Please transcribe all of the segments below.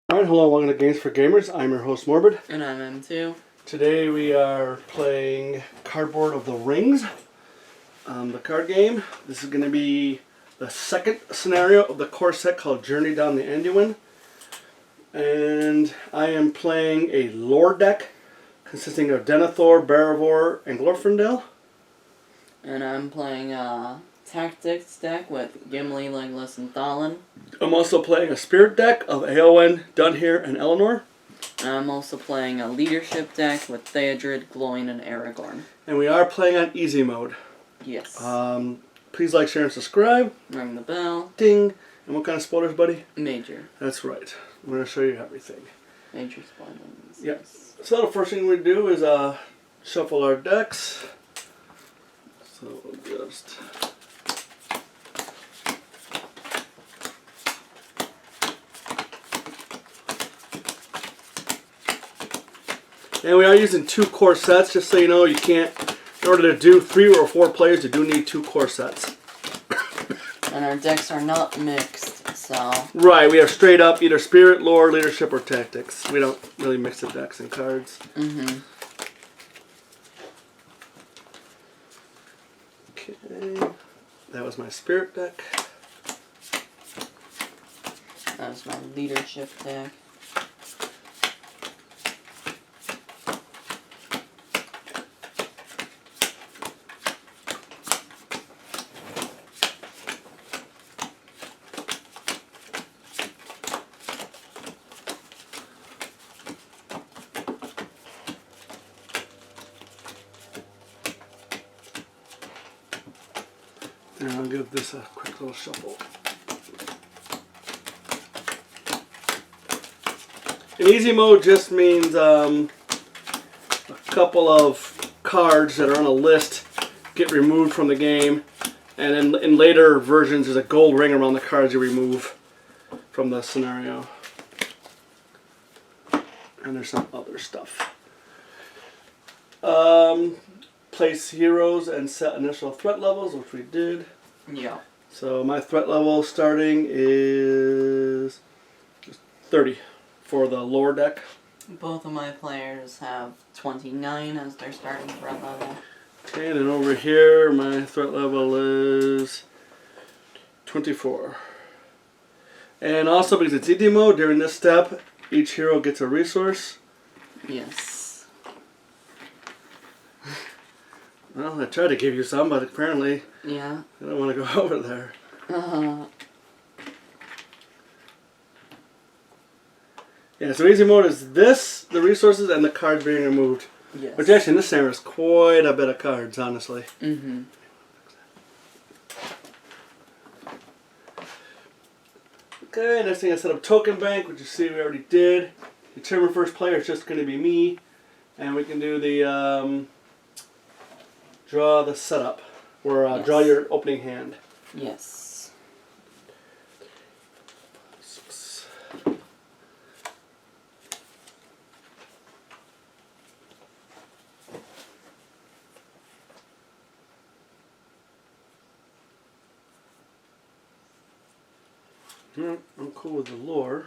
Alright, hello, welcome to Games for Gamers. I'm your host, Morbid. And I'm M2. Today we are playing Cardboard of the Rings, the card game. This is going to be the second scenario of the core set called Journey Down the Anduin. And I am playing a lore deck consisting of Denethor, Barivor, and Glorfindel. And I'm playing a tactics deck with Gimli, Legolas, and Thalin. I'm also playing a spirit deck of Eowyn, Dunhir, and Eleanor. And I'm also playing a leadership deck with Theodred, Gloin, and Aragorn. And we are playing on easy mode. Yes. Please like, share, and subscribe. Ring the bell. Ding. And what kind of spoilers, buddy? Major. That's right. I'm going to show you everything. Major spoilers. Yes. So the first thing we do is shuffle our decks. So we'll just... And we are using 2 core sets, just so you know. You can't, in order to do 3 or 4 players, you do need 2 core sets. And our decks are not mixed, so... Right, we have straight up either spirit, lore, leadership, or tactics. We don't really mix the decks and cards. Mm-hmm. Okay, that was my spirit deck. That was my leadership deck. And I'll give this a quick little shuffle. In easy mode just means a couple of cards that are on a list get removed from the game, and in later versions there's a gold ring around the cards you remove from the scenario. And there's some other stuff. Place heroes and set initial threat levels, which we did. Yeah. So my threat level starting is 30 for the lore deck. Both of my players have 29 as their starting threat level. Okay, and then over here my threat level is 24. And also because it's easy mode, during this step, each hero gets a resource. Yes. Well, I tried to give you some, but apparently Yeah. I don't want to go over there. Yeah, so easy mode is this, the resources, and the cards being removed. Yes. Which actually in this scenario is quite a bit of cards, honestly. Mm-hmm. Okay, next thing I set up token bank, which you see we already did. Determine first player is just going to be me. And we can do the draw the setup, or Yes. draw your opening hand. Yes. I'm cool with the lore.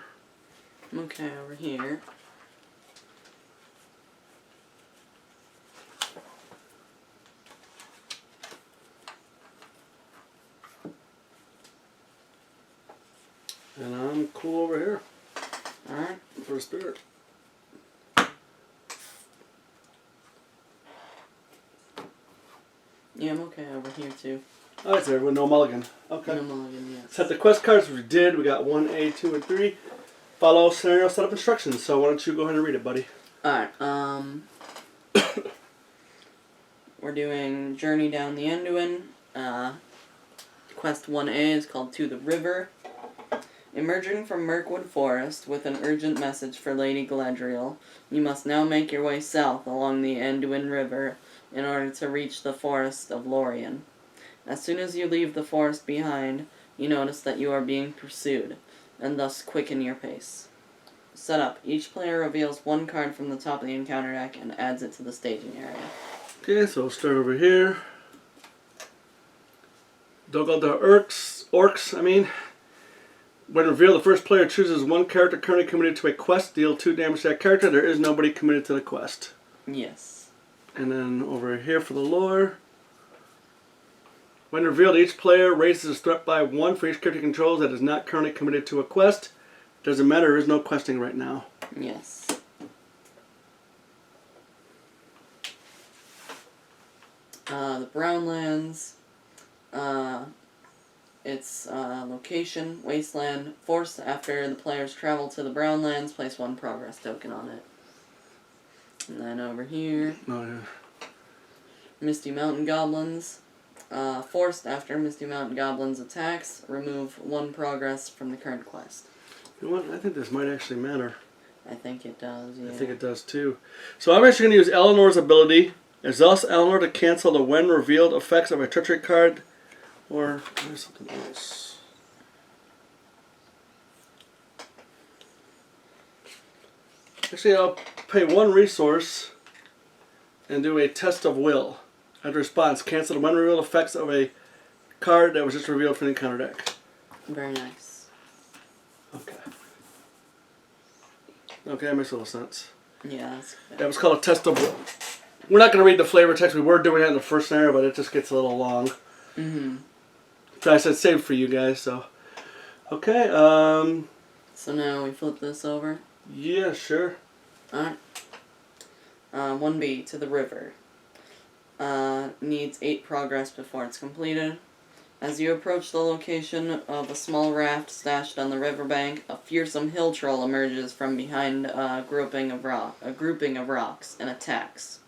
Okay, over here. And I'm cool over here Alright. for spirit. Yeah, I'm okay over here too. Alright, so everyone, no mulligan. Okay. No mulligan, yes. Set the quest cards, which we did. We got 1A, 2, and 3. Follow scenario setup instructions. So why don't you go ahead and read it, buddy? Alright, we're doing Journey Down the Anduin. Quest 1A is called To the River. Emerging from Mirkwood Forest with an urgent message for Lady Galadriel, you must now make your way south along the Anduin River in order to reach the Forest of Lorien. As soon as you leave the forest behind, you notice that you are being pursued, and thus quicken your pace. Setup. Each player reveals 1 card from the top of the encounter deck and adds it to the staging area. Okay, so we'll start over here. Dog all the orcs, When revealed, the first player chooses one character currently committed to a quest. Deal 2 damage to that character. There is nobody committed to the quest. Yes. And then over here for the lore. When revealed, each player raises his threat by 1 for each character he controls that is not currently committed to a quest. Doesn't matter, there is no questing right now. Yes. The Brownlands. Its location, Wasteland. Force after the players travel to the Brownlands, place 1 progress token on it. And then over here. Oh, yeah. Misty Mountain Goblins. Forced after Misty Mountain Goblins attacks, remove 1 progress from the current quest. You know what? I think this might actually matter. I think it does, yeah. I think it does too. So I'm actually going to use Eleanor's ability. Exhaust Eleanor to cancel the when revealed effects of a treachery card. Or, there's something else. Actually, I'll pay 1 resource and do a test of will. As a response, cancel the when revealed effects of a card that was just revealed from the encounter deck. Very nice. Okay. Okay, that makes a little sense. Yeah, that's good. That was called a test of will. We're not going to read the flavor text. We were doing that in the first scenario, but it just gets a little long. Mm-hmm. So I said save for you guys, so. Okay, So now we flip this over. yeah, sure. Alright. 1B, to the river. Needs 8 progress before it's completed. As you approach the location of a small raft stashed on the riverbank, a fearsome hill troll emerges from behind a grouping of rocks and attacks.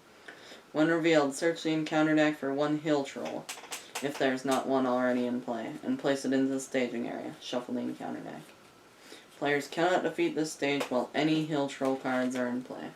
When revealed, search the encounter deck for 1 hill troll, if there's not one already in play, and place it into the staging area. Shuffle the encounter deck. Players cannot defeat this stage while any hill troll cards are in play.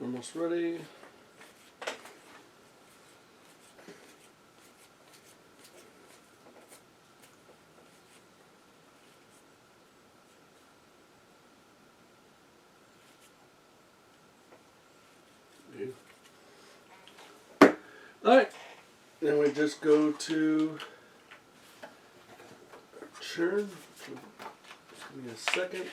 Almost ready. Alright, then we just go to churn. Give me a second.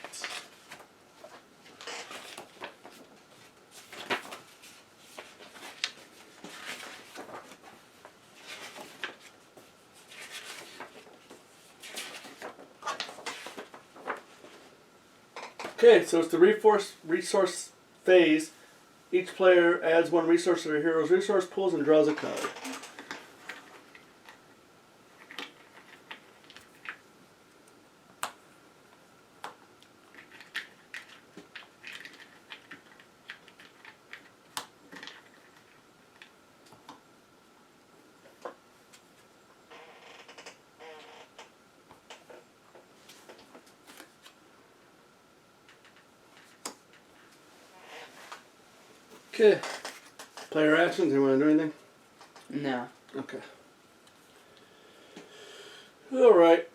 Okay, so it's the resource phase. Each player adds 1 resource to their hero's resource pools and draws a card. Okay. Player actions, do you want to do anything? No. Okay. Alright.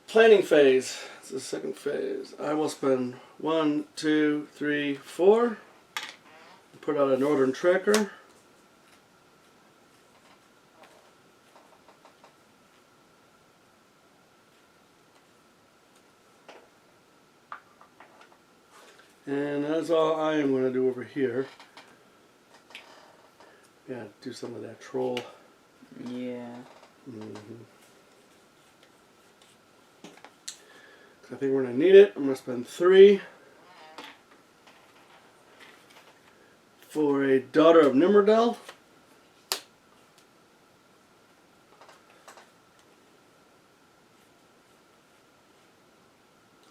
Planning phase. It's the second phase. I will spend 1, 2, 3, 4. Put out a northern tracker. And that's all I am going to do over here. Yeah, do some of that troll. Yeah. I think we're going to need it. I'm going to spend 3 for a Daughter of Nimrodel.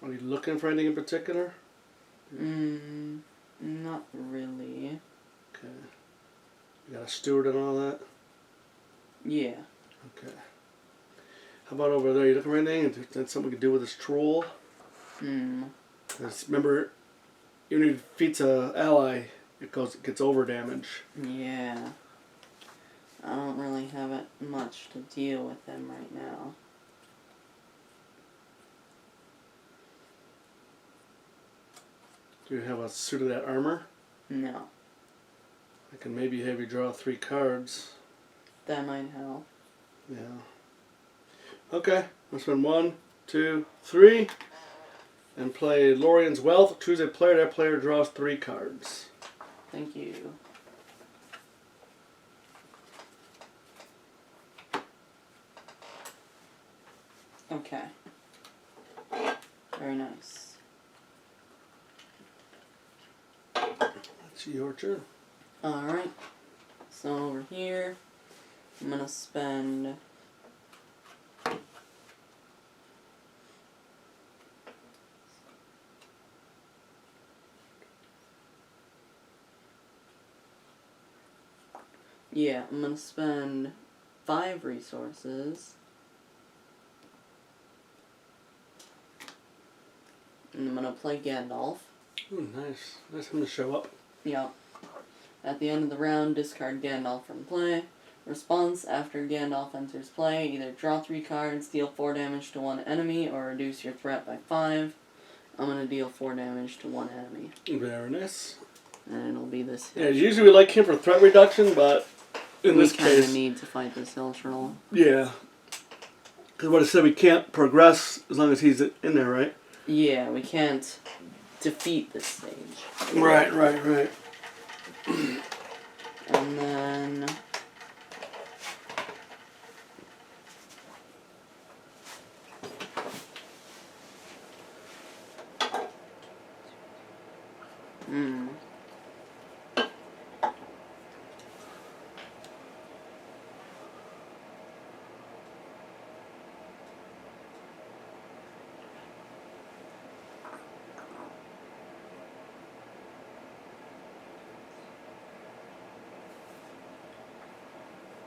Are you looking for anything in particular? Not really. Okay. You got a steward and all that? Yeah. Okay. How about over there? You look for anything? That's something we could do with this troll. Remember, even if it defeats a ally, it gets over damage. Yeah. I don't really have it much to deal with him right now. Do you have a suit of that armor? No. I can maybe have you draw 3 cards. That might help. Yeah. Okay. I'll spend 1, 2, 3. And play Lorien's Wealth. Choose a player. That player draws 3 cards. Thank you. Okay. Very nice. That's your turn. Alright. So over here, I'm gonna spend I'm gonna spend 5 resources. And I'm gonna play Gandalf. Ooh, nice. Nice of him to show up. Yep. At the end of the round, discard Gandalf from play. Response: after Gandalf enters play, either draw 3 cards, deal 4 damage to 1 enemy, or reduce your threat by 5. I'm gonna deal 4 damage to 1 enemy. Very nice. And it'll be this hill. Yeah, usually we like him for threat reduction, but in this we kind case... of need to fight this hill troll. Yeah. Because what I said, we can't progress as long as he's in there, right? Yeah, we can't defeat this stage. Right. And then...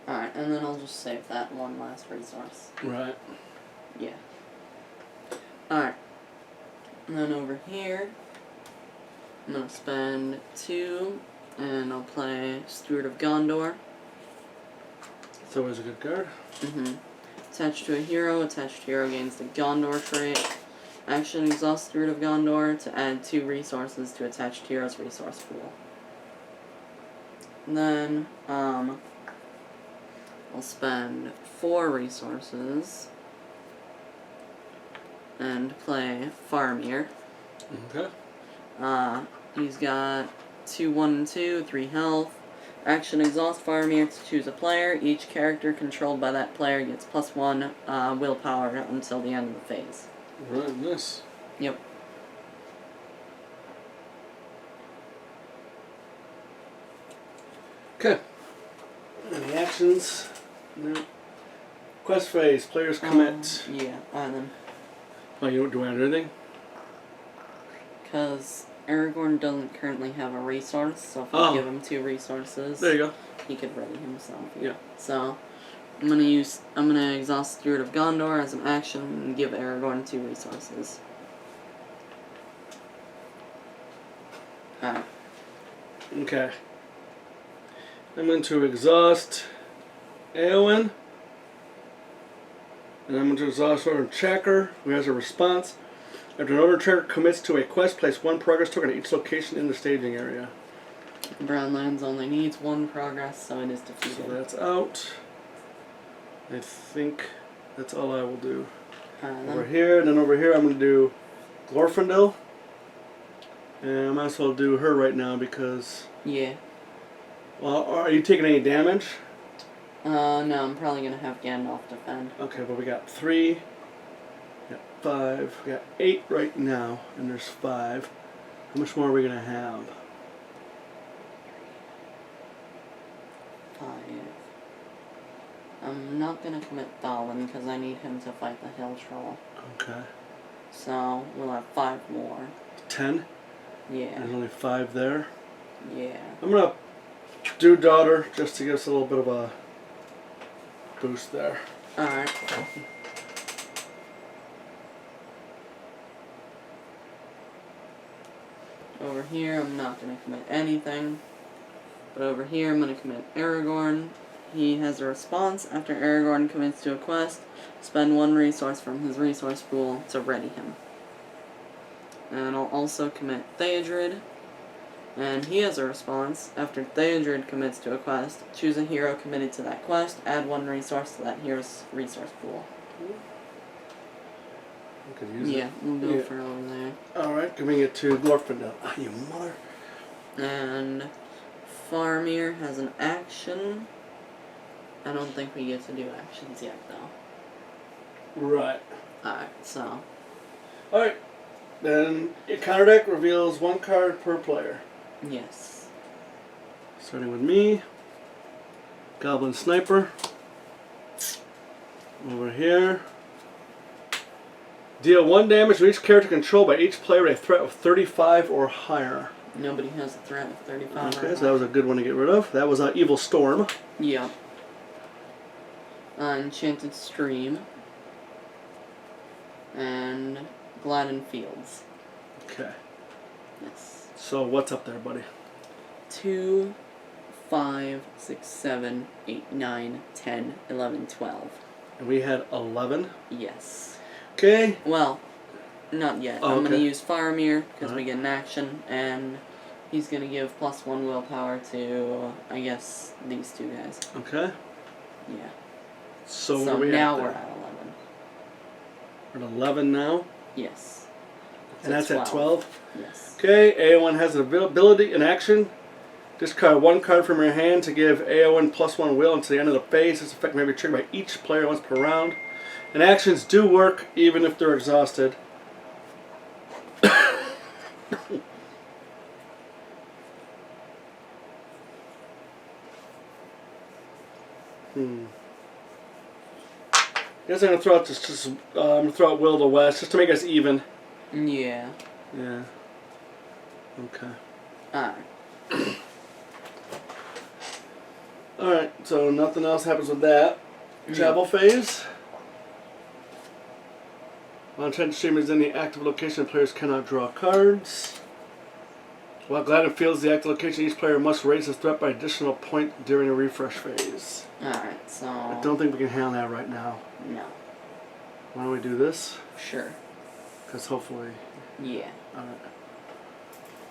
Alright, and then I'll just save that one last resource. Right. Yeah. Alright. And then over here, I'm going to spend 2, and I'll play Steward of Gondor. It's always a good card. Attached to a hero, attached hero gains the Gondor trait. Action: exhaust Steward of Gondor to add 2 resources to attached hero's resource pool. And then, I'll spend 4 resources and play Faramir. Okay. He's got 2, 1, and 2, 3 health. Action: exhaust Faramir to choose a player. Each character controlled by that player gets +1 willpower until the end of the phase. Right, nice. Yep. Okay. Any actions? No. Quest phase. Players commit. Yeah, and then... Oh, you don't do anything? Because Aragorn doesn't currently have a resource, so if we give him 2 resources... There you go. He could ready himself. Yeah. So, I'm gonna exhaust Steward of Gondor as an action and give Aragorn 2 resources. Alright. Okay. I'm going to exhaust Eowyn. And I'm going to exhaust Northern Tracker, who has a response. After Northern Tracker commits to a quest, place 1 progress token at each location in the staging area. Brownlands only needs 1 progress, so it is defeated. So that's out. I think that's all I will do. Over here, and then over here I'm going to do Glorfindel. And I might as well do her right now because... Yeah. Well, are you taking any damage? No, I'm probably going to have Gandalf defend. Okay, but we got 3, we got 5, we got 8 right now, and there's 5. How much more are we going to have? 5. I'm not going to commit Thalwyn because I need him to fight the Hill Troll. Okay. So, we'll have 5 more. 10? Yeah. There's only 5 there. Yeah. I'm going to do Daughter just to give us a little bit of a boost there. Alright. Over here, I'm not going to commit anything. But over here, I'm going to commit Aragorn. He has a response. After Aragorn commits to a quest, spend 1 resource from his resource pool to ready him. And I'll also commit Theodred. And he has a response. After Theodred commits to a quest, choose a hero committed to that quest, add 1 resource to that hero's resource pool. I could use Yeah, it. we'll go for over there. Alright, giving it to Glorfindel. Ah, you mother. And Faramir has an action. I don't think we get to do actions yet, though. Right. Alright, so. Alright. Then your counter deck reveals 1 card per player. Yes. Starting with me. Goblin Sniper. Over here. Deal 1 damage to each character controlled by each player with a threat of 35 or higher. Nobody has a threat of 35. Okay, so that was a good one to get rid of. That was Evil Storm. Yep. Enchanted Stream. And Gladden Fields. Okay. Yes. So what's up there, buddy? 2, 5, 6, 7, 8, 9, 10, 11, 12. And we had 11. Yes. Okay. Well, not yet. Oh, I'm going to okay. use Faramir because we Alright. get an action, and he's going to give +1 willpower to, I guess, these 2 guys. Okay. Yeah. So, So what are we now at we're there? at 11. We're at 11 now. Yes. And that's at 12. Yes. Okay, Aowen has an ability in action. Discard 1 card from your hand to give Aowen +1 will until the end of the phase. This effect may be triggered by each player once per round. And actions do work even if they're exhausted. Guess I'm gonna throw out I'm gonna throw out Will to West just to make us even. Yeah. Yeah. Okay. Alright. Alright, so nothing else happens with that. Travel phase. While Untitled Stream is in the active location, players cannot draw cards. While Gladden Fields the active location, each player must raise his threat by additional point during a refresh phase. Alright, so. I don't think we can handle that right now. No. Why don't we do this? Sure. Because hopefully... Yeah.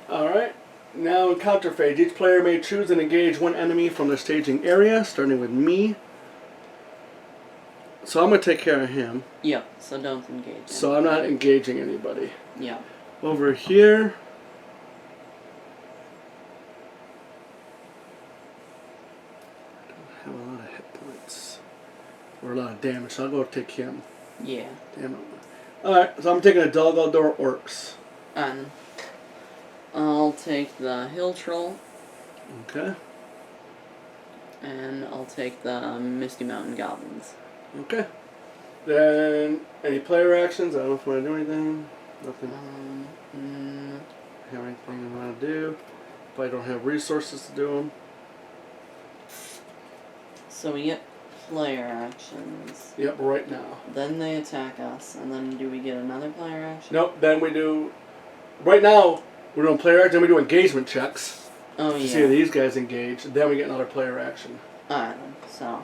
Alright. Now in counter phase, each player may choose and engage 1 enemy from the staging area, starting with me. So I'm going to take care of him. Yep, so don't engage. So I'm not engaging anybody. Yep. Over here... I don't have a lot of hit points. Or a lot of damage, so I'll go take him. Yeah. Damn it. Alright, so I'm taking a Gondor Orcs. And I'll take the Hill Troll, Okay. and I'll take the Misty Mountain Goblins. Okay. Then, any player actions? I don't know if I want to do anything. Nothing. Have anything I want to do. If I don't have resources to do them. So we get player actions. Yep, right now. Then they attack us, and then do we get another player action? Nope, then we do... Right now, we're doing player action, then we do engagement checks. Oh, To yeah. see if these guys engage. Then we get another player action. Alright then, so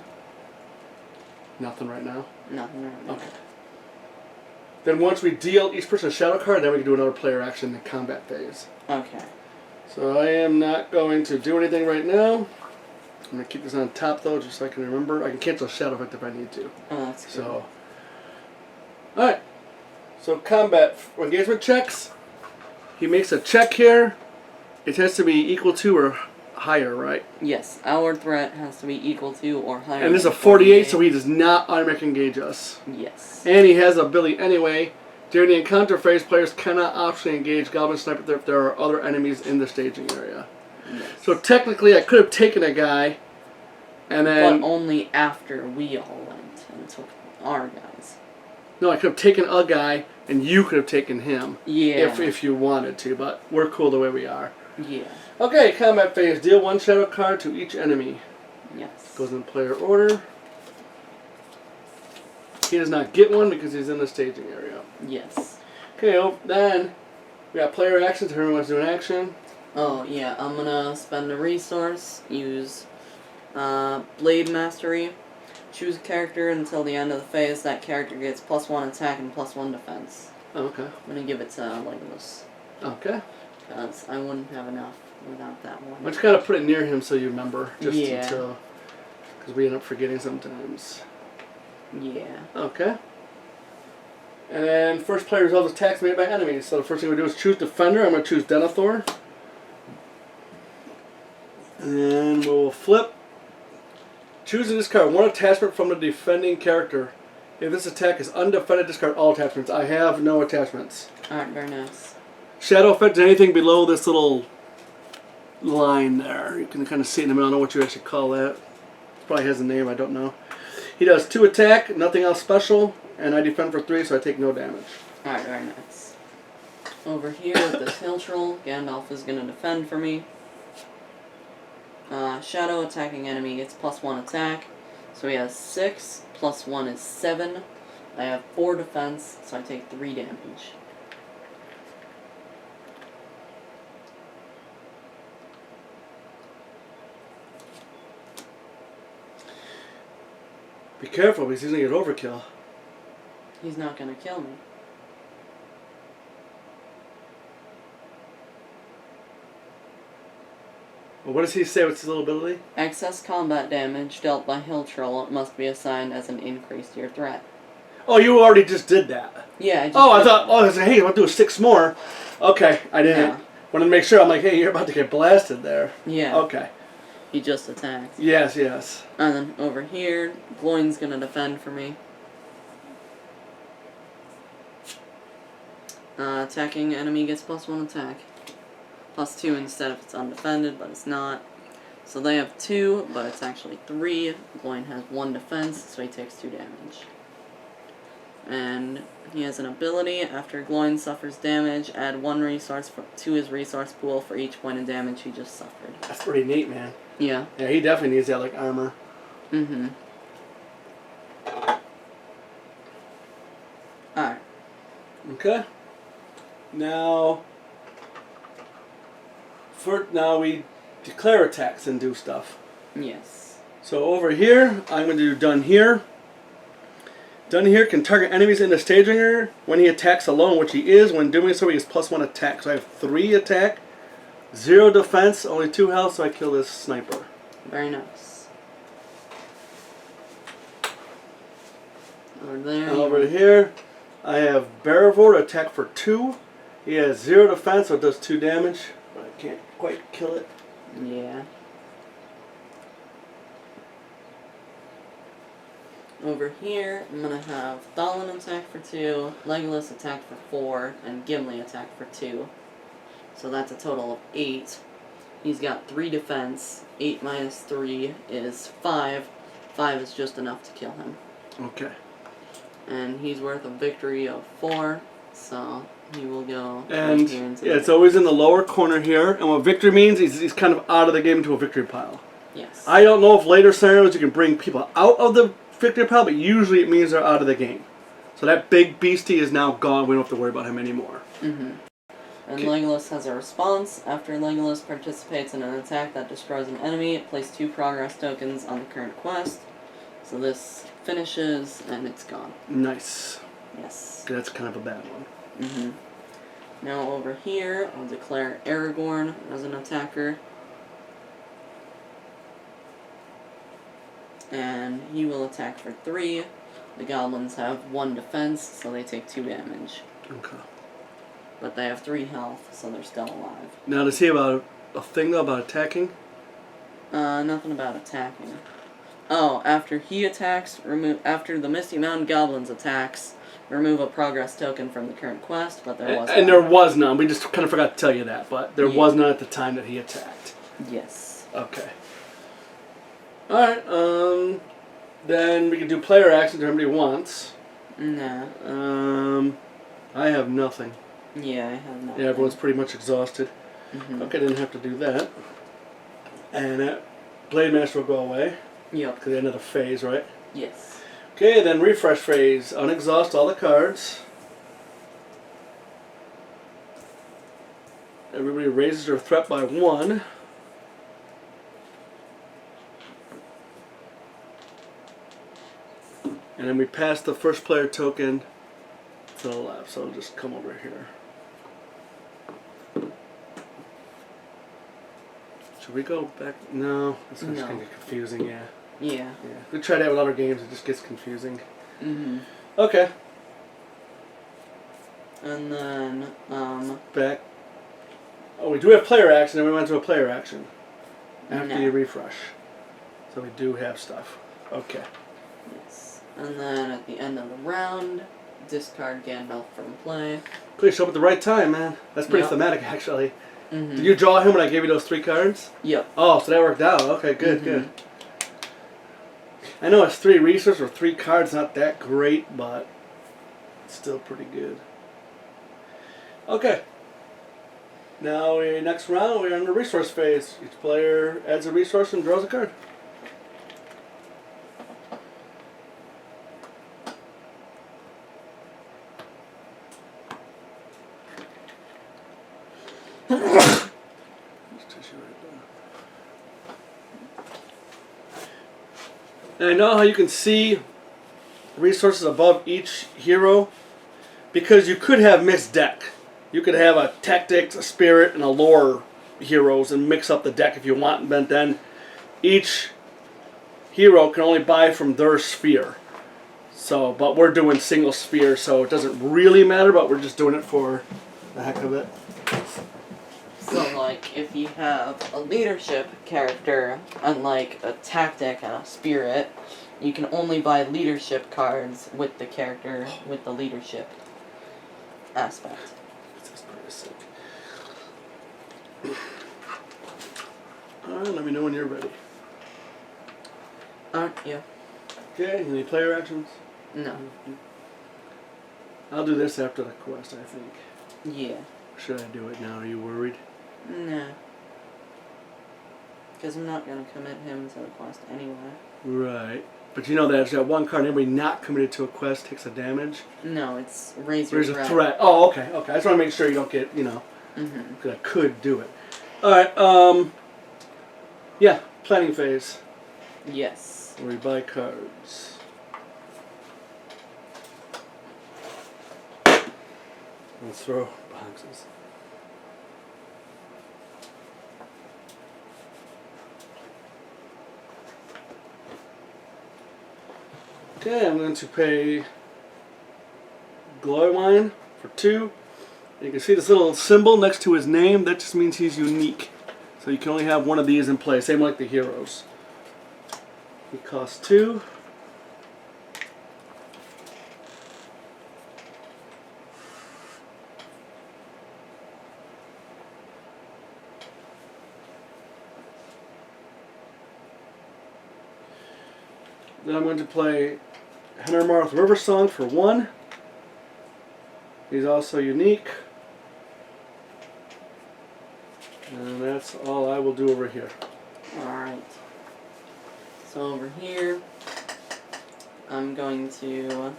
Nothing right now. nothing right now. Okay. Then once we deal each person a shadow card, then we can do another player action in the combat phase. Okay. So I am not going to do anything right now. I'm going to keep this on top though, just so I can remember. I can cancel shadow effect if I need to. Oh, that's good. So, alright. So combat engagement checks. He makes a check here. It has to be equal to or higher, right? Yes, our threat has to be equal to or higher. And this is a than 48, so he does not automatically engage us. Yes. And he has ability anyway. During the encounter phase, players cannot optionally engage Goblin Sniper if there are other enemies in the staging area. Yes. So technically, I could have taken a guy, and then... But only after we all went and took our guys. No, I could have taken a guy, and you could have taken him. Yeah. If you wanted to, but we're cool the way we are. Yeah. Okay, combat phase. Deal 1 shadow card to each enemy. Yes. Goes in player order. He does not get one because he's in the staging area. Yes. Okay, then We got player actions. Everyone wants to do an action. Oh, yeah, I'm gonna spend a resource, use Blade Mastery, choose a character until the end of the phase. That character gets +1 attack and +1 defense. Okay. I'm gonna give it to Legolas. Okay. Because I wouldn't have enough without that one. I just gotta put it near him so you remember. Just Yeah. until. Because we end up forgetting sometimes. Yeah. Okay. And then first player resolves attacks made by enemies. So the first thing we do is choose Defender. I'm going to choose Denethor. And then we'll flip. Choose and discard one attachment from the defending character. If this attack is undefended, discard all attachments. I have no attachments. Alright, very nice. Shadow effect is anything below this little line there. You can kind of see it in the middle. I don't know what you actually call that. It probably has a name. I don't know. He does 2 attack, nothing else special. And I defend for 3, so I take no damage. Alright, very nice. Over here with this hill troll, Gandalf is going to defend for me. Shadow attacking enemy gets +1 attack. So he has 6, +1 is 7. I have 4 defense, so I take 3 damage. Be careful because he's going to get overkill. He's not going to kill me. Well, what does he say? What's his little ability? Excess combat damage dealt by hill troll must be assigned as an increase to your threat. Oh, you already just did that. Yeah, I just I thought, I was like, hey, I'll do 6 more. Okay, I didn't. Yeah. Wanted to make sure. I'm like, hey, you're about to get blasted there. Yeah. Okay. He just attacked. Yes, yes. And then over here, Gloin's going to defend for me. Attacking enemy gets +1 attack. +2 instead if it's undefended, but it's not. So they have 2, but it's actually 3. Gloin has 1 defense, so he takes 2 damage. And he has an ability, after Gloin suffers damage, add 1 resource to his resource pool for each point of damage he just suffered. That's pretty neat, man. Yeah. Yeah, he definitely needs that, like, armor. Mm-hmm. Alright. Okay. Now we declare attacks and do stuff. Yes. So over here, I'm going to do Done Here. Done Here can target enemies in the staging area when he attacks alone, which he is. When doing so, he has +1 attack. So I have 3 attack, 0 defense, only 2 health, so I kill this sniper. Very nice. Over there. Over here, I have Barivore attack for 2. He has 0 defense, so it does 2 damage. But I can't quite kill it. Yeah. Over here, I'm going to have Thalin attack for 2, Legolas attack for 4, and Gimli attack for 2. So that's a total of 8. He's got 3 defense. 8 minus 3 is 5. 5 is just enough to kill him. Okay. And he's worth a victory of 4, so he will go And right here into yeah, it's always in the lower corner here. And what victory means, he's kind of out of the game into a victory pile. Yes. I don't know if later scenarios you can bring people out of the victory pile, but usually it means they're out of the game. So that big beastie is now gone. We don't have to worry about him anymore. Mm-hmm. And Okay. Legolas has a response. After Legolas participates in an attack that destroys an enemy, place 2 progress tokens on the current quest. So this finishes, and it's gone. Nice. Yes. That's kind of a bad one. Mm-hmm. Now over here, I'll declare Aragorn as an attacker. And he will attack for 3. The goblins have 1 defense, so they take 2 damage. Okay. But they have 3 health, so they're still alive. Now, does he have a thing though about attacking? Nothing about attacking. Oh, after he attacks, after the Misty Mountain Goblins attacks, remove a progress token from the current quest, but there was And there was none. We just kind of forgot to tell you that, but there was none at the time that he attacked. Yes. Okay. Alright, then we can do player actions if anybody wants. Nah. I have nothing. Yeah, I have nothing. Yeah, everyone's pretty much exhausted. Mm-hmm. Okay, didn't have to do that. And Blade Master will go away. Yep. Because another phase, right? Yes. Okay, then refresh phase. Unexhaust all the cards. Everybody raises their threat by 1. And then we pass the first player token to the left, so it'll just come over here. Should we go back? No, it's just going to get confusing, yeah. Yeah. We try that with other games, it just gets confusing. Mm-hmm. Okay. And then, Back. Oh, we do have player action, and we went to a player action. After you refresh. So we do have stuff. Okay. Yes. And then at the end of the round, discard Gandalf from play. Please show up at the right time, man. That's pretty thematic, actually. Mm-hmm. Did you draw him when I gave you those 3 cards? Yep. Oh, so that worked out. Okay, good, good. I know it's 3 resources or 3 cards, not that great, but it's still pretty good. Okay. Now, next round, we're in the resource phase. Each player adds a resource and draws a card. And I know how you can see resources above each hero, because you could have mixed deck. You could have a tactics, a spirit, and a lore heroes and mix up the deck if you want, but then each hero can only buy from their sphere. So, but we're doing single sphere, so it doesn't really matter, but we're just doing it for the heck of it. So, like, if you have a leadership character and, like, a tactic and a spirit, you can only buy leadership cards with the character with the leadership aspect. This is pretty sick. Alright, let me know when you're ready. Yeah. Okay, any player actions? No. I'll do this after the quest, I think. Yeah. Should I do it now? Are you worried? No. Because I'm not going to commit him to the quest anyway. Right. But you know that if you have 1 card, anybody not committed to a quest takes a damage? No, it's raise your There's threat. a threat. Oh, okay, okay. I just want to make sure you don't get, you know, because I could do it. Alright, yeah, planning phase. Yes. Where we buy cards. Let's throw boxes. Okay, I'm going to pay Glow Wine for 2. You can see this little symbol next to his name. That just means he's unique. So you can only have 1 of these in play. Same like the heroes. He costs 2. Then I'm going to play Henry Marth River Song for 1. He's also unique. And that's all I will do over here. Alright. So over here, I'm going to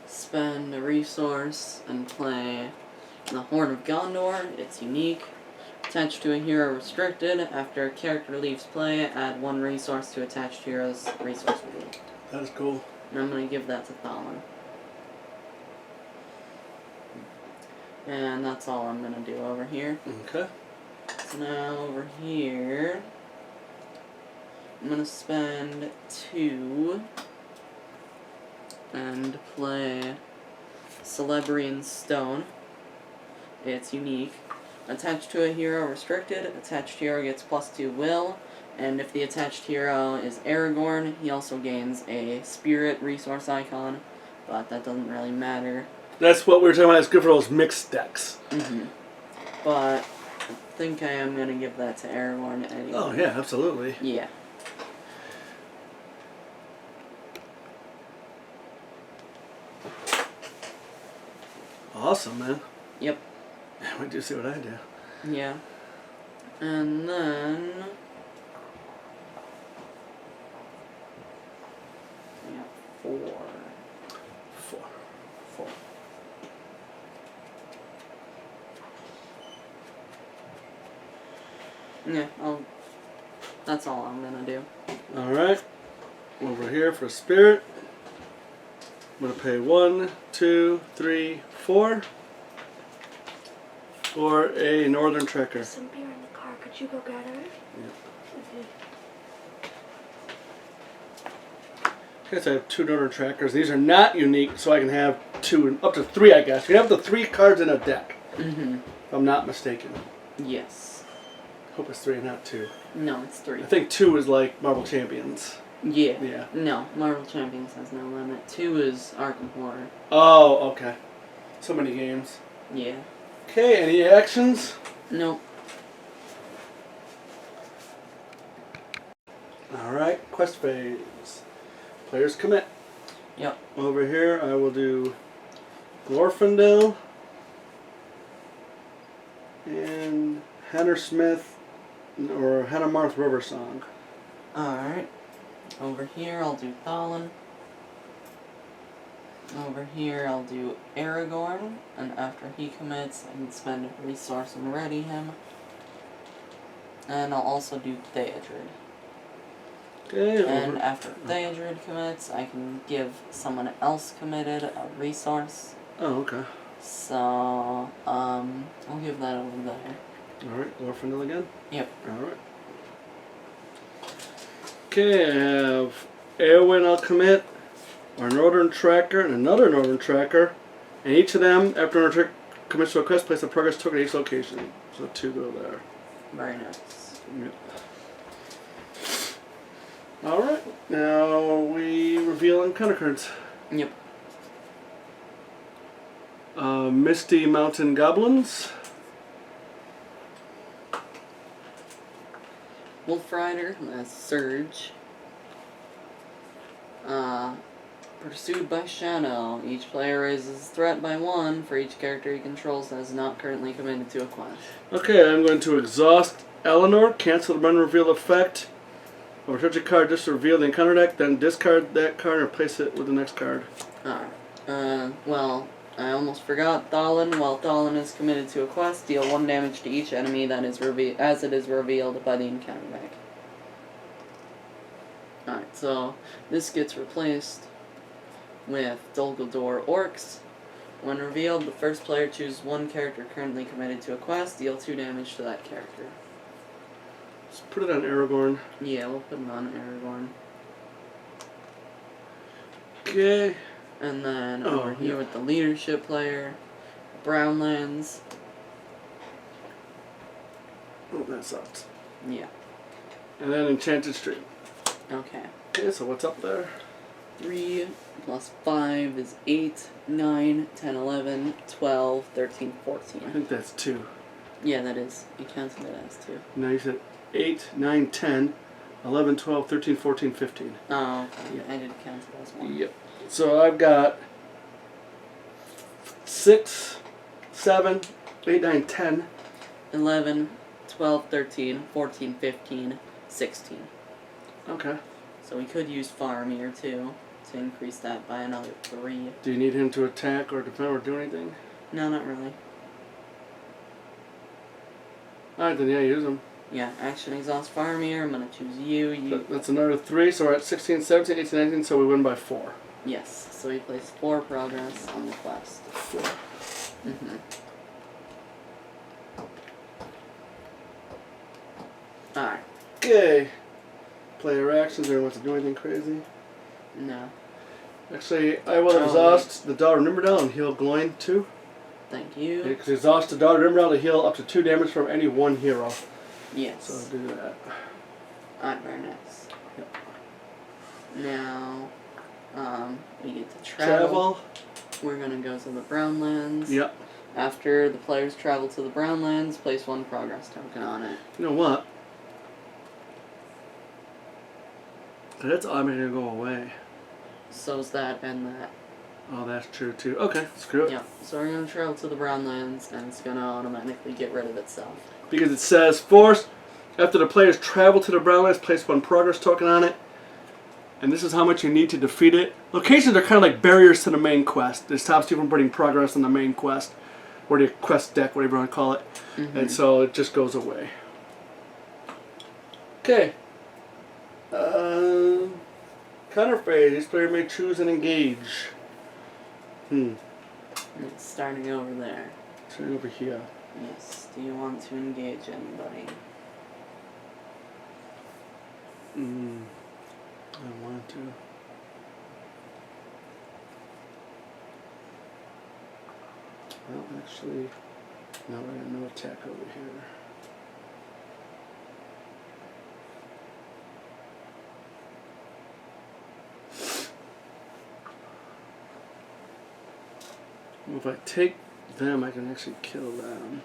spend a resource and play the Horn of Gondor. It's unique. Attached to a hero restricted. After a character leaves play, add 1 resource to attached hero's resource pool. That is cool. And I'm going to give that to Thalon. And that's all I'm going to do over here. Okay. So now over here, I'm going to spend 2 and play Celebrian Stone. It's unique. Attached to a hero restricted, attached hero gets +2 will, and if the attached hero is Aragorn, he also gains a spirit resource icon, but that doesn't really matter. That's what we were talking about. It's good for those mixed decks. But I think I am going to give that to Aragorn anyway. Oh, yeah, absolutely. Yeah. Awesome, man. Yep. Wait till you see what I do. Yeah. And then... yeah, 4. 4. Yeah, that's all I'm gonna do. Alright. Over here for spirit. I'm gonna pay 1, 2, 3, 4 for a northern trekker. There's some beer in the car. Could you go get her? Yeah. Okay. Okay, so I have 2 northern trekkers. These are not unique, so I can have 2, up to 3, I guess. You can have up to 3 cards in a deck, Mm-hmm. if I'm not mistaken. Yes. Hope it's 3 and not 2. No, it's 3. I think 2 is like Marvel Champions. Yeah. Yeah. No, Marvel Champions has no limit. 2 is Arkham Horror. Oh, okay. So many games. Yeah. Okay, any actions? Nope. Alright, quest phase. Players commit. Yep. Over here, I will do Glorfindel and Hammersmith or Hanemarth River Song. Alright. Over here, I'll do Thalin. Over here, I'll do Aragorn, and after he commits, I can spend a resource and ready him. And I'll also do Theodred. Okay. And after Theodred commits, I can give someone else committed a resource. Oh, okay. So, I'll give that over there. Alright, Glorfindel again? Yep. Alright. Okay, I have Eowyn I'll commit, our Northern Tracker, and another Northern Tracker. And each of them, after Northern Tracker commits to a quest, place a progress token at each location. So 2 go there. Very nice. Yep. Alright, now we reveal encounter cards. Yep. Misty Mountain Goblins. Wolf Rider, that's Surge. Pursued by Shadow. Each player raises threat by 1 for each character he controls that is not currently committed to a quest. Okay, I'm going to exhaust Eleanor, cancel the run reveal effect. I'll return a card just to reveal the encounter deck, then discard that card and replace it with the next card. Alright. Well, I almost forgot Thalin. While Thalin is committed to a quest, deal 1 damage to each enemy that is as it is revealed by the encounter deck. Alright, so this gets replaced with Dol Guldur Orcs. When revealed, the first player chooses 1 character currently committed to a quest, deal 2 damage to that character. Just put it on Aragorn. Yeah, we'll put him on Aragorn. Okay. And then Oh, over here yeah. with the leadership player, Brownlands. Oh, that sucks. Yeah. And then Enchanted Stream. Okay. Okay, so what's up there? 3 plus 5 is 8, 9, 10, 11, 12, 13, 14. I think that's 2. Yeah, that is. You counted it as 2. No, you said 8, 9, 10, 11, 12, 13, 14, 15. Oh, okay. I did count it as 1. Yep. So I've got 6, 7, 8, 9, 10. 11, 12, 13, 14, 15, 16. Okay. So we could use Faramir too to increase that by another 3. Do you need him to attack or defend or do anything? No, not really. Alright, then yeah, use him. Yeah, action exhaust Faramir. I'm gonna choose you. That's another 3, so we're at 16, 17, 18, 19, so we win by 4. Yes, so we place 4 progress on the quest. 4. Mm-hmm. Alright. Okay. Player actions, anyone wants to do anything crazy? No. Actually, I will exhaust the Daughter of Nimberdal and heal Gloin too. Thank you. Because exhaust the Daughter of Nimberdal to heal up to 2 damage from any 1 hero. Yes. So I'll do that. Alright, very nice. Yep. Now, we get to Travel. We're gonna go to the Brownlands. Yep. After the players travel to the Brownlands, place 1 progress token on it. You know what? That's automatically going to go away. So's that and that. Oh, that's true too. Okay, screw it. Yeah, so we're gonna travel to the Brownlands and it's gonna automatically get rid of itself. Because it says, force, after the players travel to the Brownlands, place 1 progress token on it. And this is how much you need to defeat it. Locations are kind of like barriers to the main quest. This stops you from putting progress on the main quest. Or the quest deck, whatever you want to call it. Mm-hmm. And so it just goes away. Okay. Counter phase. Each player may choose and engage. It's starting over there. Turn over here. Yes. Do you want to engage anybody? I want to. Well, actually, no, I have no attack over here. Well, if I take them, I can actually kill them.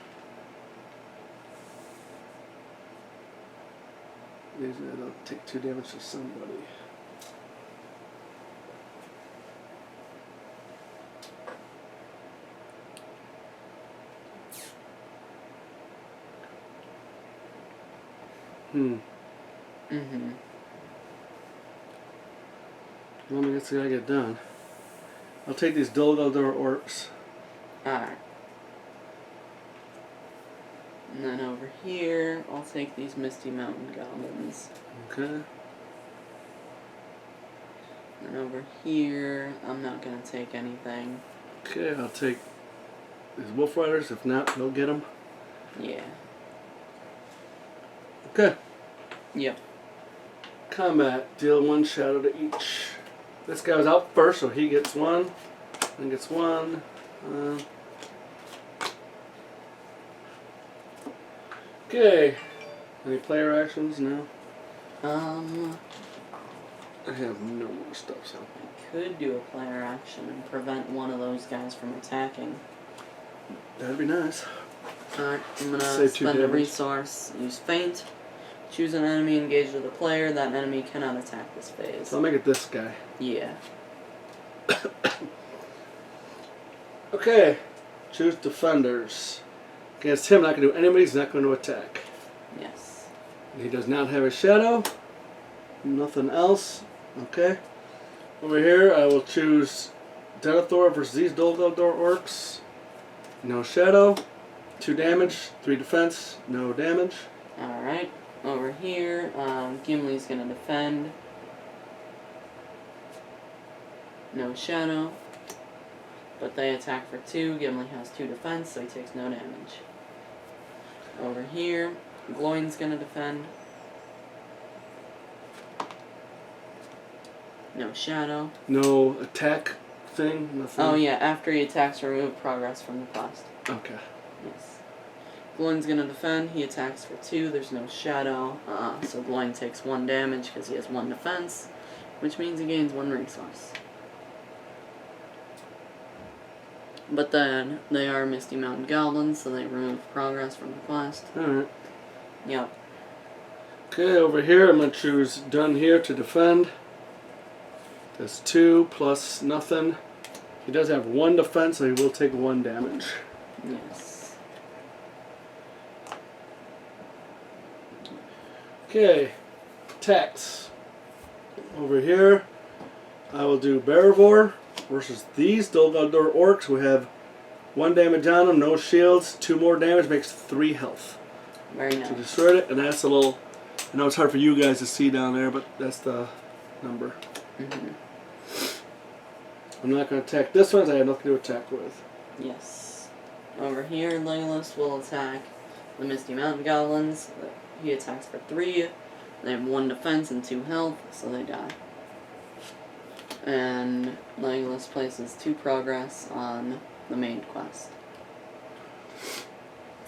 Usually I'll take 2 damage to somebody. Well, I guess I gotta get done. I'll take these Steward of Gondor orcs. Alright. And then over here, I'll take these Misty Mountain Goblins. Okay. And over here, I'm not gonna take anything. Okay, I'll take these Wolf Riders. If not, they'll get them. Yeah. Okay. Yep. Combat. Deal 1 shadow to each. This guy was out first, so he gets 1. And gets 1. Okay. Any player actions? No. I have no more stuff, so. I could do a player action and prevent one of those guys from attacking. That'd be nice. Alright, I'm gonna Save 2 spend a damage. resource, use Feint. Choose an enemy engaged with a player. That enemy cannot attack this phase. So I'll make it this guy. Yeah. Okay. Choose defenders. Against him, I'm not going to do anybody. He's not going to attack. Yes. He does not have a shadow. Nothing else. Okay. Over here, I will choose Denethor versus these Steward of Gondor orcs. No shadow. 2 damage. 3 defense. No damage. Alright. Over here, Gimli's gonna defend. No shadow. But they attack for 2. Gimli has 2 defense, so he takes no damage. Over here, Gloin's gonna defend. No shadow. No attack thing. Nothing. Oh yeah, after he attacks, remove progress from the quest. Okay. Yes. Gloin's gonna defend. He attacks for 2. There's no shadow. So Gloin takes 1 damage because he has 1 defense, which means he gains 1 resource. But then they are Misty Mountain Goblins, so they remove progress from the quest. Alright. Yep. Okay, over here I'm going to choose done here to defend. That's 2 plus nothing. He does have 1 defense, so he will take 1 damage. Yes. Okay, attacks. Over here, I will do Barivor versus these Steward of Gondor orcs who have 1 damage on them, no shields, 2 more damage, makes 3 health. Very nice. To destroy it, and that's a little. I know it's hard for you guys to see down there, but that's the number. I'm not going to attack this one, as I have nothing to attack with. Yes. Over here, Legolas will attack the Misty Mountain Goblins. He attacks for 3. They have 1 defense and 2 health, so they die. And Legolas places 2 progress on the main quest.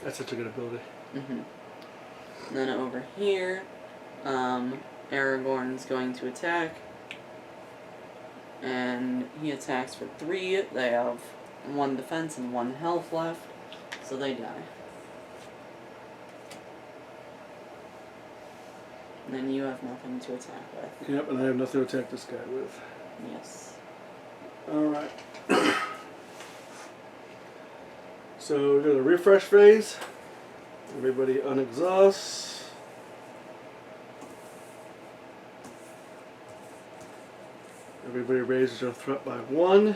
That's such a good ability. And then over here, Aragorn's going to attack. And he attacks for 3. They have 1 defense and 1 health left, so they die. And then you have nothing to attack with. Yep, and I have nothing to attack this guy with. Yes. Alright. So we go to the refresh phase. Everybody unexhaust. Everybody raises their threat by 1.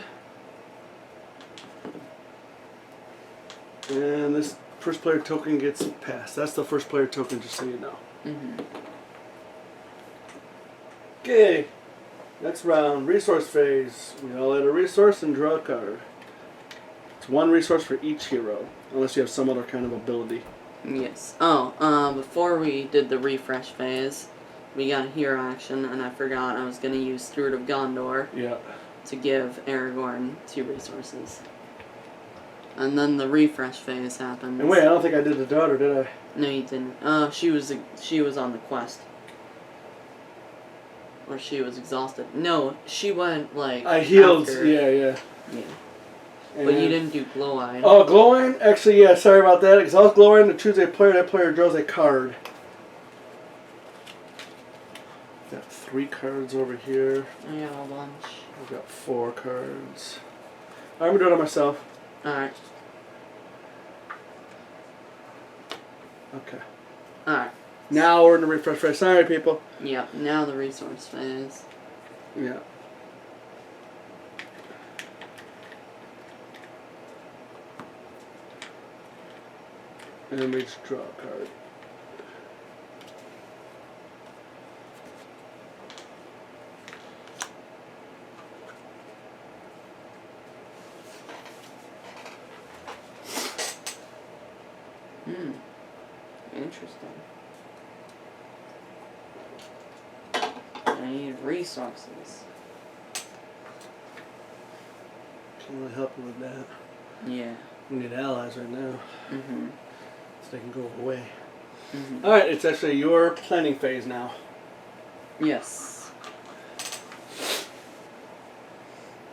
And this first player token gets passed. That's the first player token, just so you know. Okay. Next round, resource phase. We all add a resource and draw a card. It's one resource for each hero, unless you have some other kind of ability. Yes. Oh, before we did the refresh phase, we got a hero action, and I forgot I was going to use Steward of Gondor Yeah. to give Aragorn 2 resources. And then the refresh phase happens. And wait, I don't think I did the daughter, did I? No, you didn't. She was on the quest. Or she was exhausted. No, she went, like, I healed, after. yeah. Yeah. And But you didn't do glow-eyed. Oh, glowing? Actually, yeah, sorry about that. Exhaust glowing to choose a player. That player draws a card. Got 3 cards over here. I got a bunch. I've got 4 cards. I'm gonna do it myself. Alright. Okay. Alright. Now we're in the refresh phase. Sorry, people. Yep, now the resource phase. Yeah. And then we just draw a card. Interesting. I need resources. Can't really help you with that. Yeah. We need allies right now, Mm-hmm. so they can go away. Mm-hmm. Alright, it's actually your planning phase now. Yes.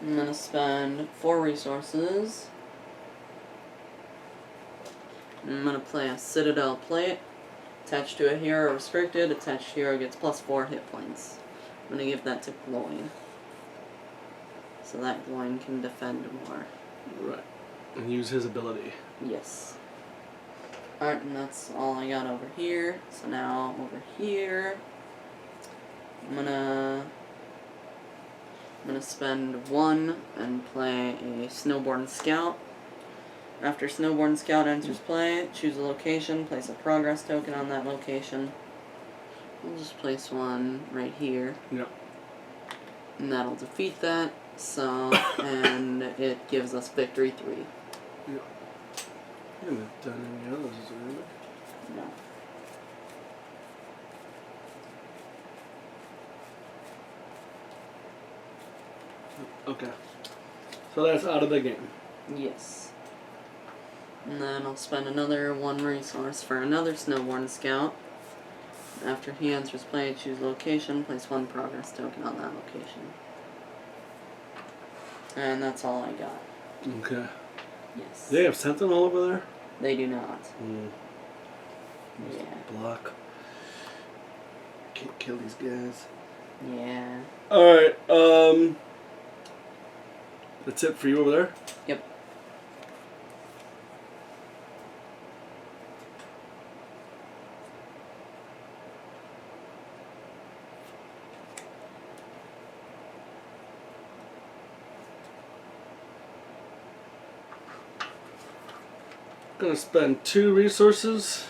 I'm gonna spend 4 resources. I'm gonna play a Citadel plate. Attached to a hero restricted, attached hero gets +4 hit points. I'm gonna give that to Glowing. So that Glowing can defend more. Right. And use his ability. Yes. Alright, and that's all I got over here. So now over here, I'm gonna spend 1 and play a Snowborn Scout. After Snowborn Scout enters play, choose a location, place a progress token on that location. I'll just place one right here. Yep. And that'll defeat that. So, and it gives us victory 3. Yep. I haven't done any others, really. No. Okay. So that's out of the game. Yes. And then I'll spend another 1 resource for another Snowborn Scout. After he enters play, choose location, place 1 progress token on that location. And that's all I got. Okay. Yes. Do they have Sentinel over there? They do not. Must Yeah. block. Can't kill these guys. Yeah. Alright, that's it for you over there? Yep. Gonna spend 2 resources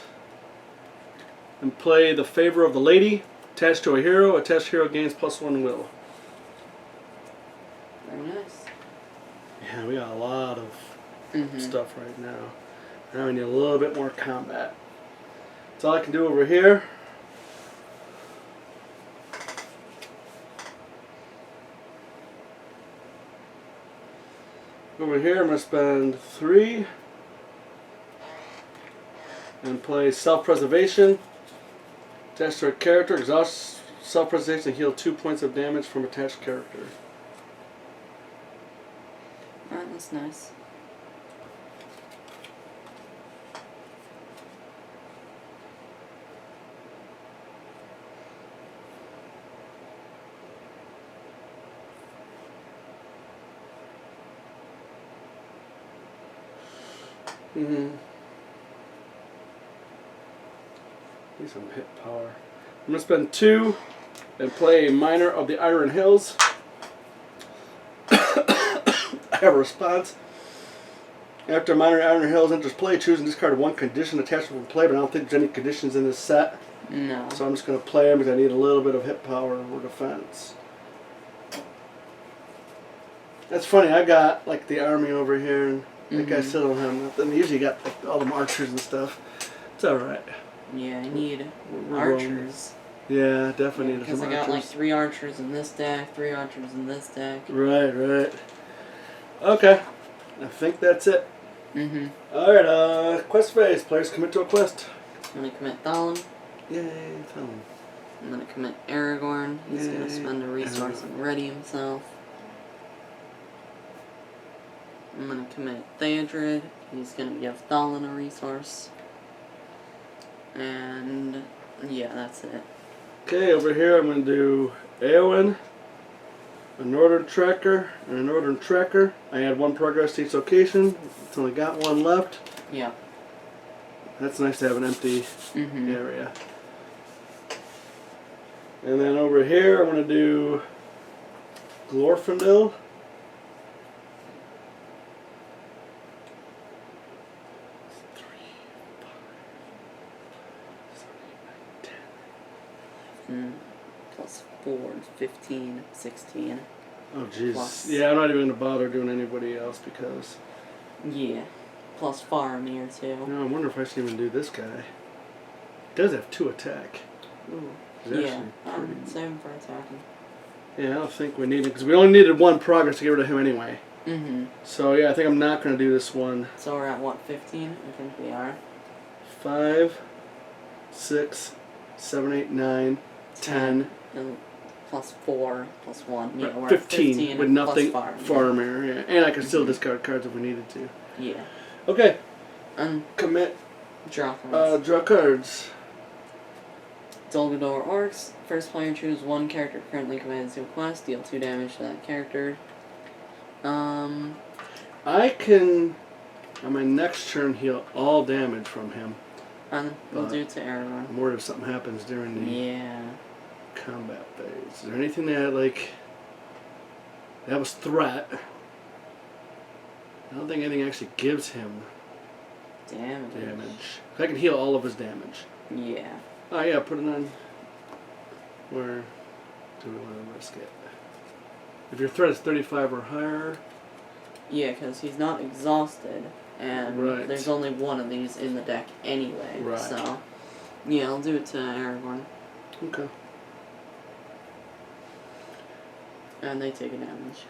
and play the Favor of the Lady. Attached to a hero. Attached hero gains +1 will. Very nice. Yeah, we got a lot of Mm-hmm. stuff right now. Now we need a little bit more combat. That's all I can do over here. Over here I'm going to spend 3 and play Self-Preservation. Attached to a character, exhaust Self-Preservation and heal 2 points of damage from attached character. Alright, that's nice. Need some hit power. I'm going to spend 2 and play Miner of the Iron Hills. I have a response. After Miner of the Iron Hills enters play, choose and discard 1 condition attached to the play, but I don't think there's any conditions in this set. No. So I'm just going to play him because I need a little bit of hit power or defense. That's funny, I got like the army over here and that guy still don't have nothing. Usually got like, all the archers and stuff. It's alright. Yeah, I need We're archers. Yeah, definitely need Because some I got archers. like 3 archers in this deck, 3 archers in this deck. Right. Okay. I think that's it. Alright, quest phase. Players commit to a quest. I'm gonna commit Thalin. Yay, tell him. I'm gonna commit Aragorn. He's gonna Yay, spend a resource Aragorn. and ready himself. I'm gonna commit Theodred. He's gonna give Thalin a resource. And yeah, that's it. Okay, over here I'm going to do Eowyn, a northern tracker, and a northern tracker. I add 1 progress to each location. It's only got 1 left. Yeah. That's nice to have an empty area. And then over here I'm going to do Glorfindel. Plus 4, 15, 16. Oh jeez. Plus. Yeah, I'm not even going to bother doing anybody else because... Yeah. Plus Faramir too. No, I wonder if I should even do this guy. He does have 2 attack. Ooh. He's Yeah. actually pretty... Same for attacking. Yeah, I don't think we need it because we only needed 1 progress to get rid of him anyway. So yeah, I think I'm not going to do this one. So we're at what, 15? I think we are. 5, 6, 7, 8, 9, 10. And plus 4, plus 1. Yeah, we're 15, at 15 with nothing. plus Faramir. Faramir, yeah. And I can still discard cards if we needed to. Yeah. Okay, And commit. draw cards. Draw cards. Dol Guldur Orcs. First player choose 1 character currently committed to a quest. Deal 2 damage to that character. I can, on my next turn, heal all damage from him. And we'll do it to Aragorn. I'm worried if something happens during the Yeah. combat phase. Is there anything that, like, that was threat? I don't think anything actually gives him damage. I can heal all of his damage. Yeah. Oh yeah, put it on. Where do we want to risk it? If your threat is 35 or higher. Yeah, because he's not exhausted, and Right. there's only 1 of these in the deck anyway. Right. So, yeah, I'll do it to Aragorn. Okay. And they take a damage.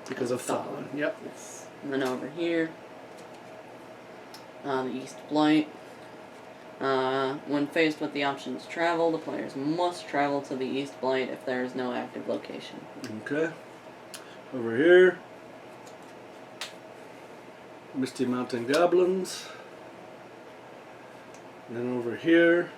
Because of Thalin. Yep. Yes. And then over here, the East Blight. When faced with the options travel, the players must travel to the East Blight if there is no active location. Okay. Over here. Misty Mountain Goblins. And then over here.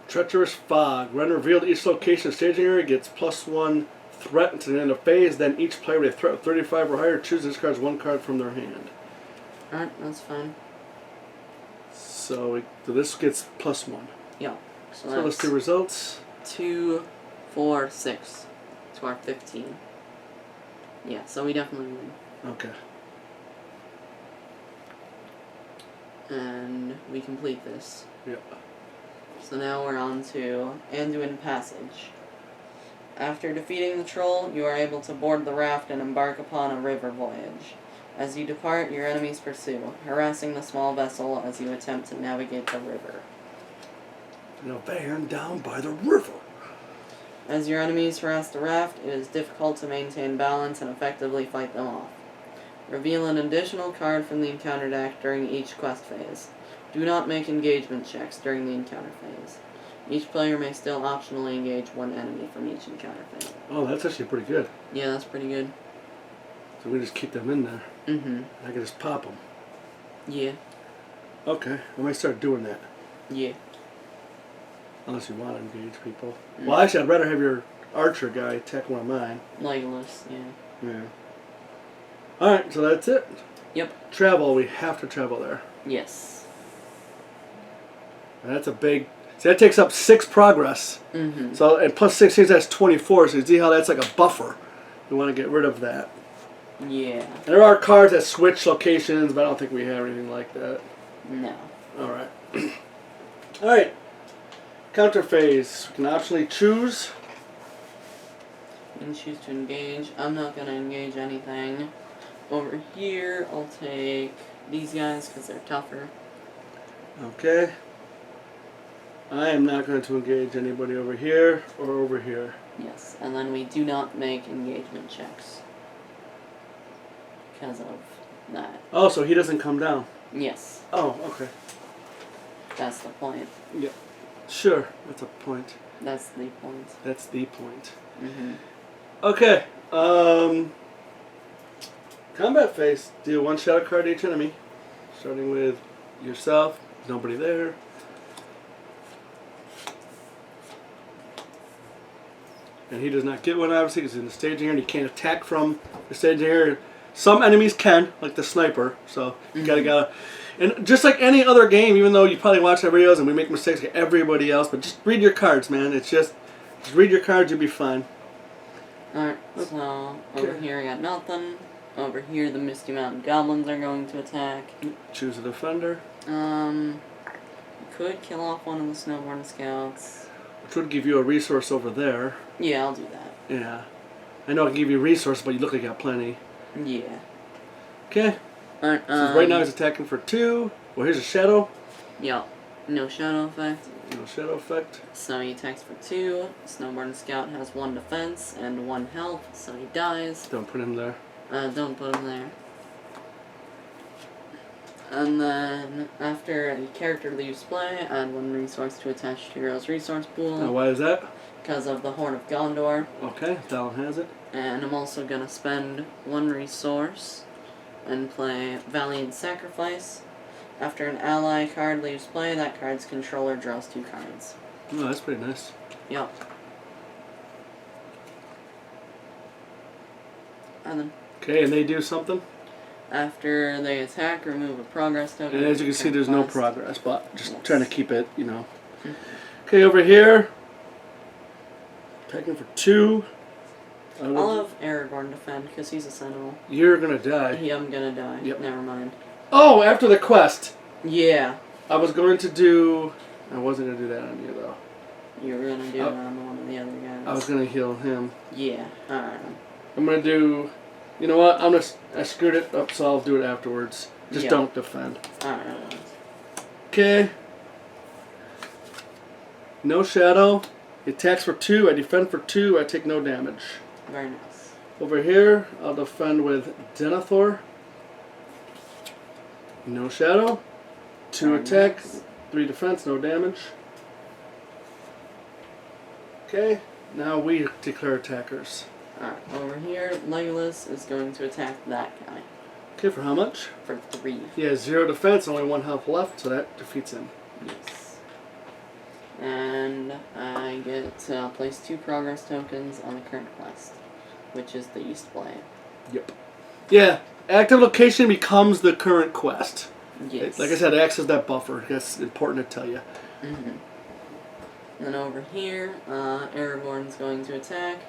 Treacherous Fog. When revealed, each location staging area gets +1 threat until the end of phase. Then each player with a threat of 35 or higher chooses cards 1 card from their hand. Alright, that's fine. So this gets +1. Yeah. So let's do results. 2, 4, 6 to our 15. Yeah, so we definitely win. Okay. And we complete this. Yep. So now we're on to Anduin Passage. After defeating the troll, you are able to board the raft and embark upon a river voyage. As you depart, your enemies pursue, harassing the small vessel as you attempt to navigate the river. Now van down by the river. As your enemies harass the raft, it is difficult to maintain balance and effectively fight them off. Reveal an additional card from the encounter deck during each quest phase. Do not make engagement checks during the encounter phase. Each player may still optionally engage 1 enemy from each encounter phase. Oh, that's actually pretty good. Yeah, that's pretty good. So we just keep them in there. Mm-hmm. I can just pop them. Yeah. Okay, I might start doing that. Yeah. Unless you want to engage people. Well, actually, I'd rather have your archer guy attack one of mine. Legolas, yeah. Yeah. Alright, so that's it. Yep. Travel, we have to travel there. Yes. And that's a big... See, that takes up 6 progress. Mm-hmm. So, and plus 16, that's 24. So you see how that's like a buffer. We want to get rid of that. Yeah. And there are cards that switch locations, but I don't think we have anything like that. No. Alright. Alright. Counter phase. We can optionally choose. You can choose to engage. I'm not going to engage anything. Over here, I'll take these guys because they're tougher. Okay. I am not going to engage anybody over here or over here. Yes, and then we do not make engagement checks. Because of that. Oh, so he doesn't come down. Yes, Oh, okay. that's the point. Yep. Sure, that's a point. That's the point. That's the point. Mm-hmm. Okay. Combat phase. Deal one shadow card to each enemy. Starting with yourself. Nobody there. And he does not get one, obviously, because he's in the staging area and he can't attack from the staging area. Some enemies can, like the sniper. So you gotta. And just like any other game, even though you probably watch our videos and we make mistakes like everybody else, but just read your cards, man. It's just read your cards, you'll be fine. Alright, so over here I got nothing. Over here the Misty Mountain Goblins are going to attack. Choose a defender. You could kill off one of the Snowborn Scouts. Which would give you a resource over there. Yeah, I'll do that. Yeah. I know I can give you a resource, but you look like you got plenty. Yeah. Okay. Alright, So right now he's attacking for 2. Well, here's a shadow. Yeah. No shadow effect. No shadow effect. So he attacks for 2. Snowborn Scout has 1 defense and 1 health, so he dies. Don't put him there. Don't put him there. And then, after a character leaves play, add 1 resource to attach to your hero's resource pool. Now, why is that? Because of the Horn of Gondor. Okay, Dallin has it. And I'm also gonna spend 1 resource and play Valiant Sacrifice. After an ally card leaves play, that card's controller draws 2 cards. Oh, that's pretty nice. Yep. And then, Okay, and they do something. after they attack, remove a progress token. And as you can see, there's no Quest. progress, but just Yes. trying to keep it, Okay, over here. Attacking for 2. I'll have Aragorn defend because he's a sentinel. You're gonna die. Yeah, I'm gonna die. Yep. Never mind. Oh, after the quest. Yeah. I was going to do. I wasn't gonna do that on you though. You were gonna do it on one of the other guys. I was gonna heal him. Yeah. Alright. I'm gonna do. You know what? I screwed it up, so I'll do it afterwards. Just Yeah. don't defend. Alright. Okay. No shadow. He attacks for 2. I defend for 2. I take no damage. Very nice. Over here, I'll defend with Denethor. No shadow. 2 Very attack. nice. 3 defense. No damage. Okay. Now we declare attackers. Alright, over here, Legolas is going to attack that guy Okay, for how much? for 3. He has 0 defense, only 1 health left, so that defeats him. Yes. And I get to place 2 progress tokens on the current quest, which is the East Blade. Yep. Yeah, active location becomes the current quest. Yes. Like I said, it acts as that buffer. That's important to tell you. Mm-hmm. Then over here, Aragorn's going to attack.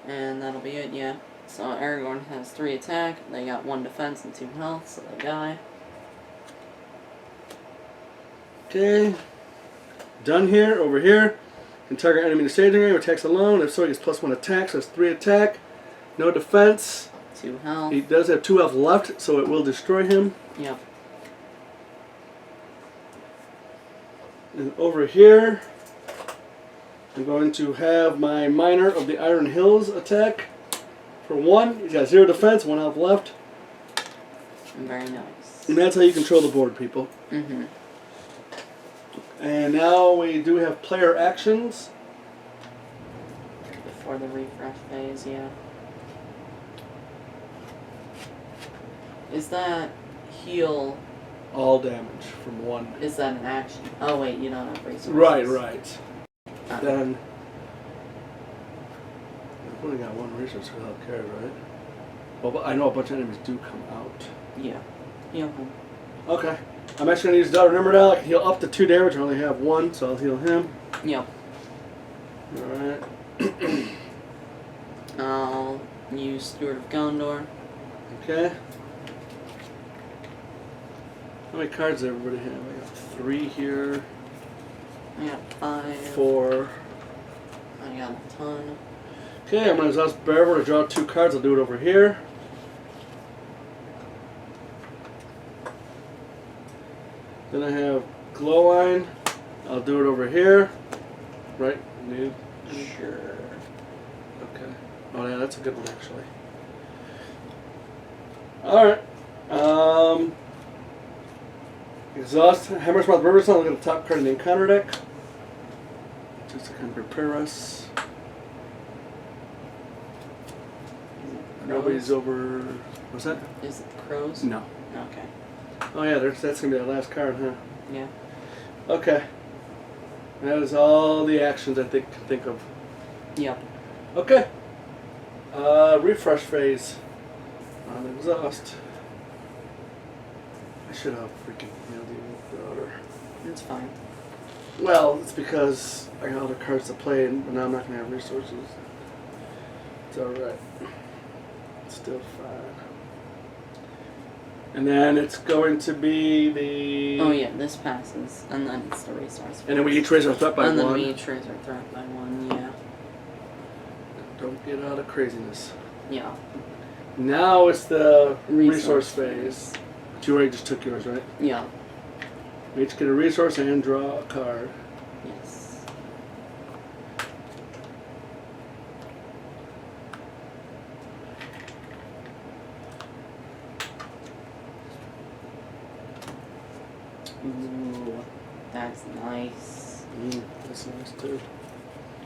And that'll be it, yeah. So Aragorn has 3 attack, they got 1 defense and 2 health, so they die. Okay. Done here. Over here. Can target enemy in the staging area. Attacks alone. If so, he gets +1 attack. So it's 3 attack. No defense. 2 health. He does have 2 health left, so it will destroy him. Yep. And over here, I'm going to have my Miner of the Iron Hills attack. For 1, he's got 0 defense, 1 health left. Very nice. And that's how you control the board, people. Mm-hmm. And now we do have player actions. Before the refresh phase, yeah. Is that heal, All damage from 1. is that an action? Oh wait, you don't have resources. Right. Ah. Then I've only got 1 resource for health care, right? Well, but I know a bunch of enemies do come out. Yeah. Heal him. Okay. I'm actually going to use Daughter Nimmerdal. I can heal up to 2 damage. I only have 1, so I'll heal him. Yep. Alright. I'll use Steward of Gondor. Okay. How many cards does everybody have? I got 3 here. I got 5. 4. I got a ton. Okay, I'm going to exhaust Bearable to draw 2 cards. I'll do it over here. Then I have Glowline. I'll do it over here. Right? Sure. Okay. Oh yeah, that's a good one actually. Alright. Exhaust Hammersmith Riverside. Look at the top card in the encounter deck. Just to kind of prepare us. Nobody's over. What's that? Is it the crows? No. Okay. Oh yeah, that's gonna be the last card, huh? Yeah. Okay. That is all the actions I can think of. Yep. Okay. Refresh phase. On exhaust. I should have freaking nailed you the order. It's fine. Well, it's because I got other cards to play, and now I'm not gonna have resources. It's alright. It's still fine. And then it's going to be the... Oh yeah, this passes, and then it's the resource. And then we each raise our threat by and 1. then we each raise our threat by 1, yeah. Don't get out of craziness. Yeah. Now it's the resource phase. But you already just took yours, right? Yeah. We each get a resource and draw a card. Yes. Ooh, that's nice. That's nice too.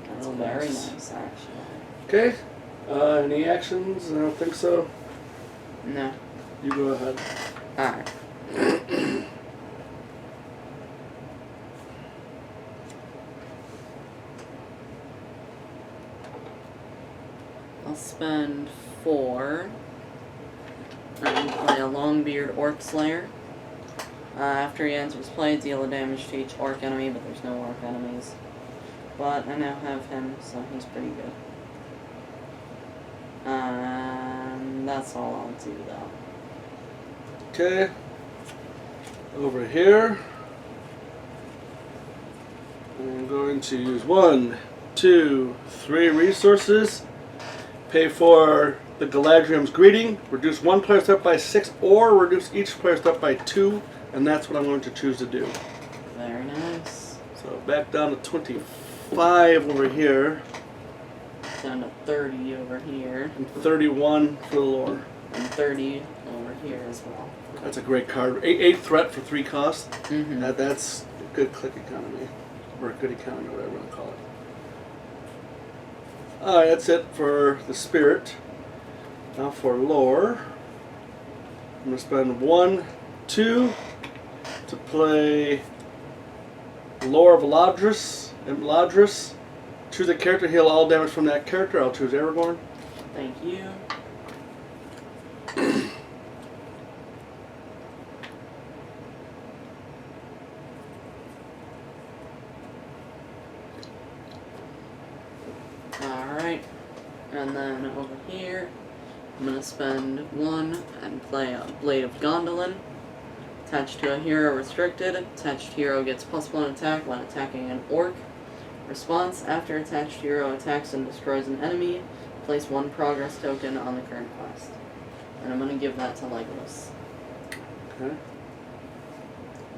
That's Real very nice. nice, actually. Okay. Any actions? I don't think so. No. You go ahead. Alright. I'll spend 4 and play a Longbeard Orc Slayer. After he ends his play, deal a damage to each orc enemy, but there's no orc enemies. But I now have him, so he's pretty good. And that's all I'll do, though. Okay. Over here. I'm going to use 1, 2, 3 resources. Pay for the Galadriel's Greeting. Reduce one player's threat by 6, or reduce each player's threat by 2. And that's what I'm going to choose to do. Very nice. So back down to 25 over here. Down to 30 over here. And 31 for the lore. And 30 over here as well. That's a great card. 8 threat for 3 cost. Mm-hmm. That's a good click economy. Or a good economy, whatever you want to call it. Alright, that's it for the spirit. Now for lore. I'm going to spend 1, 2 to play Lore of Ladris. Choose a character, heal all damage from that character. I'll choose Aragorn. Thank you. Alright. And then over here, I'm going to spend 1 and play a Blade of Gondolin. Attached to a hero restricted. Attached hero gets +1 attack when attacking an orc. Response: after attached hero attacks and destroys an enemy, place 1 progress token on the current quest. And I'm going to give that to Legolas. Okay.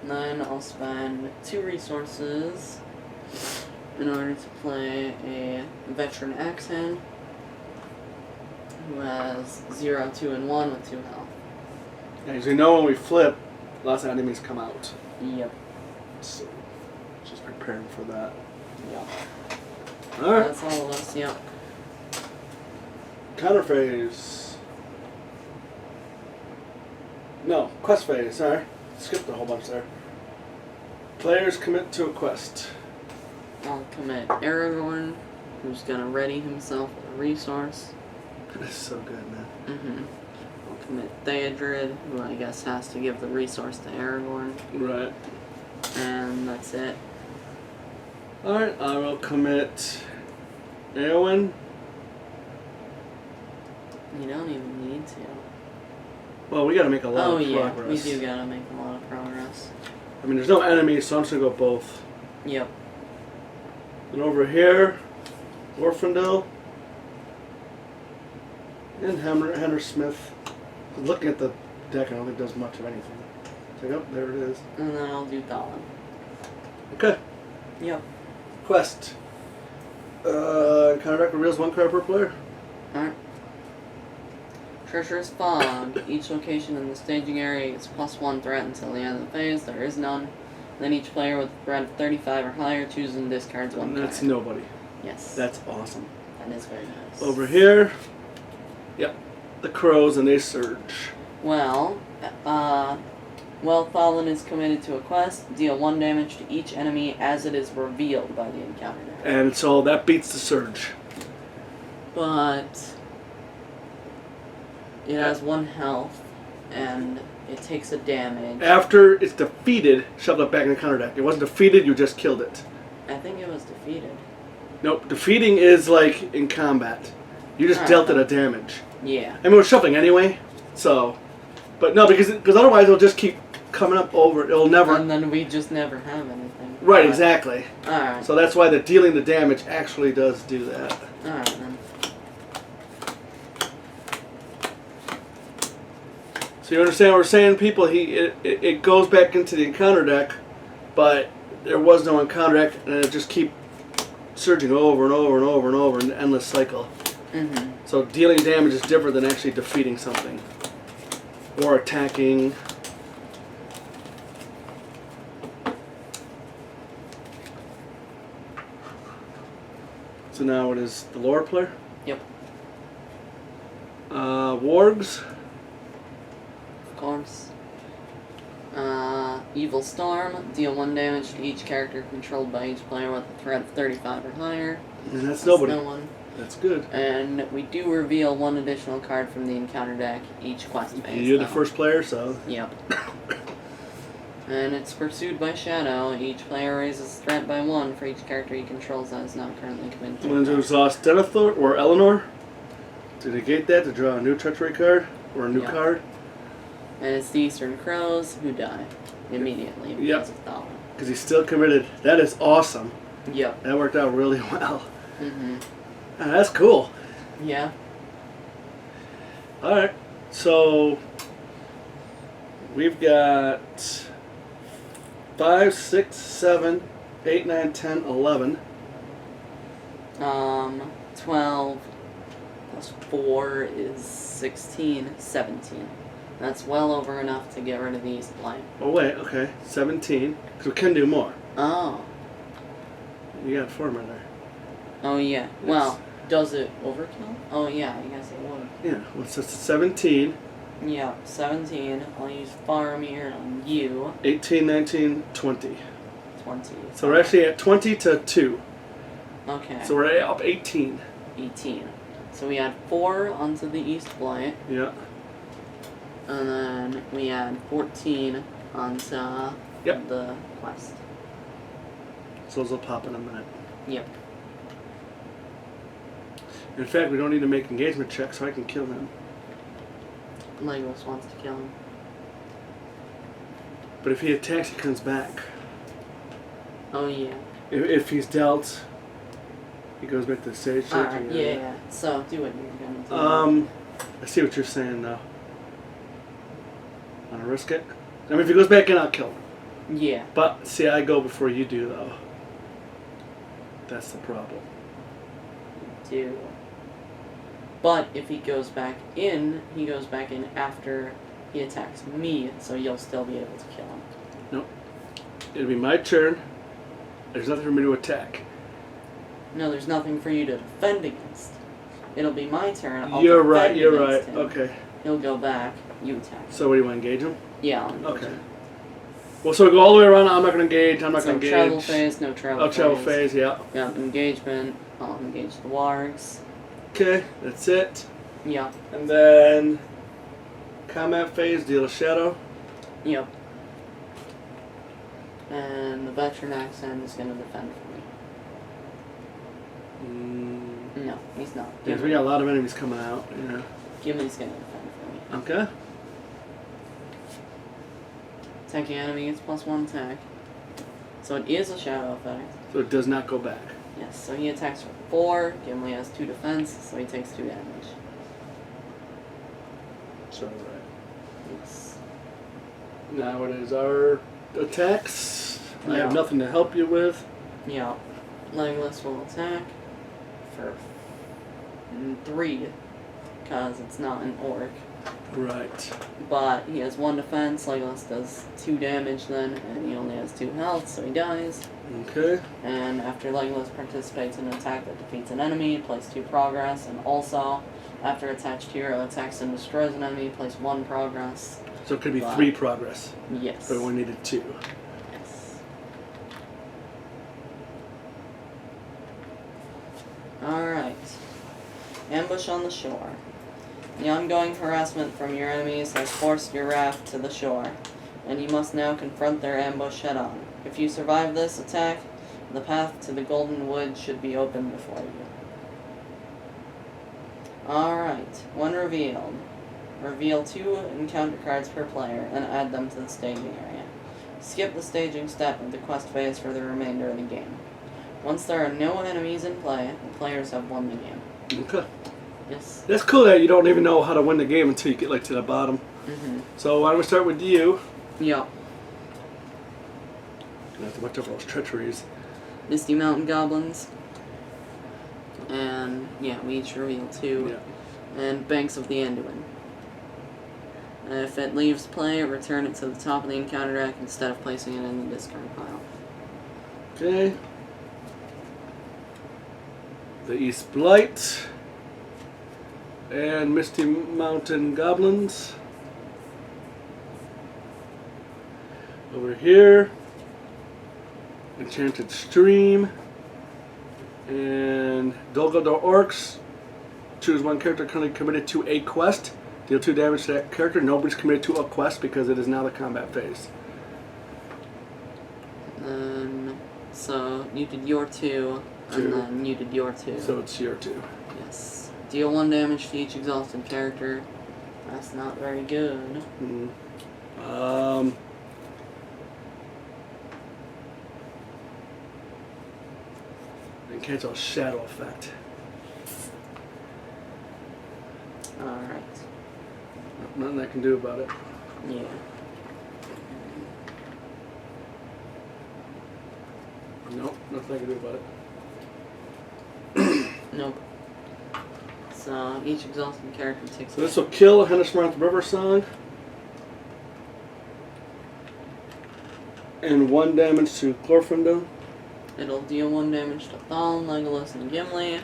And then I'll spend 2 resources in order to play a Veteran Axe Hand who has 0, 2, and 1 with 2 health. Yeah, as you know, when we flip, lots of enemies come out. Yep. So, just preparing for that. Yep. Alright. That's all of us, yep. Counter phase. No, quest phase, sorry. Skipped a whole bunch there. Players commit to a quest. I'll commit Aragorn, who's gonna ready himself with a resource. That's so good, man. Mm-hmm. I'll commit Theodred, who I guess has to give the resource to Aragorn. Right. And that's it. Alright, I will commit Eowyn. You don't even need to. Well, we gotta make a lot Oh of yeah, progress. we do gotta make a lot of progress. I mean, there's no enemies, so I'm just gonna go both. Yep. And over here, Orphandale and Hammersmith. Looking at the deck, I don't think it does much of anything. So, yep, there it is. And then I'll do Thalin. Okay. Yep. Quest. Encounter deck reveals 1 card per player. Alright. Treacherous Fog. Each location in the staging area gets +1 threat until the end of the phase. There is none. Then each player with a threat of 35 or higher chooses and discards 1 And card. that's nobody. Yes. That's awesome. That is very nice. Over here, yep, the crows and they surge. Well, Thalin is committed to a quest. Deal 1 damage to each enemy as it is revealed by the encounter deck. And so that beats the surge. But it has 1 health, and it takes a damage. After it's defeated, shove it back in the counter deck. It wasn't defeated, you just killed it. I think it was defeated. Nope, defeating is like in combat. You just dealt it a damage. Yeah. I mean, we're shuffling anyway, so. But no, because otherwise it'll just keep coming up over. It'll never. And then we just never have anything. Right, exactly. Alright. So that's why the dealing the damage actually does do that. Alright then. So you understand what we're saying, people? It goes back into the encounter deck, but there was no encounter deck, and it just keep surging over and over and over and over in an endless cycle. Mm-hmm. So dealing damage is different than actually defeating something or attacking. So now it is the lower player. Yep. Wargs. Of course. Evil Storm. Deal 1 damage to each character controlled by each player with a threat of 35 or higher. And that's nobody. No one. That's good. And we do reveal 1 additional card from the encounter deck each quest phase. You're the first player, so. Yep. And it's pursued by Shadow. Each player raises threat by 1 for each character he controls that is not currently committed to. When to exhaust Denethor or Eleanor to negate that to draw a new treachery card or a new Yep. card. And it's the Eastern Crows who die immediately because Yep. of Thalin. Because he's still committed. That is awesome. Yep. That worked out really well. Mm-hmm. That's cool. Yeah. Alright, so we've got 5, 6, 7, 8, 9, 10, 11. 12 plus 4 is 16, 17. That's well over enough to get rid of the East Blight. Oh wait, okay, 17. Because we can do more. Oh. You got 4 more there. Oh yeah. Well, does it overkill? Oh yeah, I guess it would. Yeah, well, so it's 17, Yeah, 17. I'll use Faramir on you. 18, 19, 20. 20. So we're actually at 20 to 2. Okay. So we're up 18. 18. So we add 4 onto the East Blight, Yeah. and then we add 14 onto Yep. the quest. So those will pop in a minute. Yep. In fact, we don't need to make engagement checks, so I can kill him. Legolas wants to kill him. But if he attacks, he comes back. Oh yeah. If he's dealt, he goes back to the stage. Alright, yeah. So, do what you're gonna do. I see what you're saying, though. Wanna risk it? I mean, if he goes back in, I'll kill him. Yeah. But, see, I go before you do, though. That's the problem. Do. But if he goes back in, after he attacks me, so you'll still be able to kill him. Nope. It'll be my turn. There's nothing for me to attack. No, there's nothing for you to defend against. It'll be my turn. I'll You're defend right, you're right. against him. Okay. He'll go back. You attack. So, what do you want to engage him? Yeah. I'll engage Okay. him. Well, so we go all the way around. I'm not going to engage. I'm not So going to engage. travel phase, no travel phase. Travel phase, yeah. Yeah, engagement. I'll engage the wargs. Okay, that's it. Yeah. And then combat phase, deal a shadow. Yep. And the veteran accent is going to defend for me. No, he's not. Because we got a lot of enemies coming out. Yeah. Gimli's going to defend for me. Okay. Attacking enemy gets +1 attack. So it is a shadow effect. So it does not go back. Yes, so he attacks for 4. Gimli has 2 defense, so he takes 2 damage. So right. Yes. Now it is our attacks. I have Yeah. nothing to help you with. Yeah. Legolas will attack for 3, because it's not an orc. Right. But he has 1 defense, Legolas does 2 damage then, and he only has 2 health, so he dies. Okay. And after Legolas participates in an attack that defeats an enemy, it plays 2 progress, and also, after attached hero attacks and destroys an enemy, it plays 1 progress. So it could be Right. 3 progress. Yes. But we only needed 2. Yes. Alright. Ambush on the shore. The ongoing harassment from your enemies has forced your raft to the shore, and you must now confront their ambush head on. If you survive this attack, the path to the Golden Wood should be open before you. Alright, when revealed, reveal 2 encounter cards per player and add them to the staging area. Skip the staging step of the quest phase for the remainder of the game. Once there are no enemies in play, the players have won the game. Okay. Yes. That's cool that you don't even know how to win the game until you get like to the bottom. Mm-hmm. So why don't we start with you? Yep. Not to much of those treacheries. Misty Mountain Goblins. And, yeah, we each reveal 2. Yeah. And Banks of the Anduin. If it leaves play, return it to the top of the encounter deck instead of placing it in the discard pile. Okay. The East Blight. And Misty Mountain Goblins. Over here. Enchanted Stream. And Dol Guldur Orcs. Choose 1 character currently committed to a quest. Deal 2 damage to that character. Nobody's committed to a quest because it is now the combat phase. So you did your 2, 2. and then you did your 2. So it's your 2. Yes. Deal 1 damage to each exhausted character. That's not very good. And cancel Shadow Effect. Alright. Nothing I can do about it. Yeah. Nope, nothing I can do about it. Nope. So each exhausted character takes. So this will kill Hennesmarth River Song. And 1 damage to Glorfindel. It'll deal 1 damage to Thal, Legolas, and Gimli,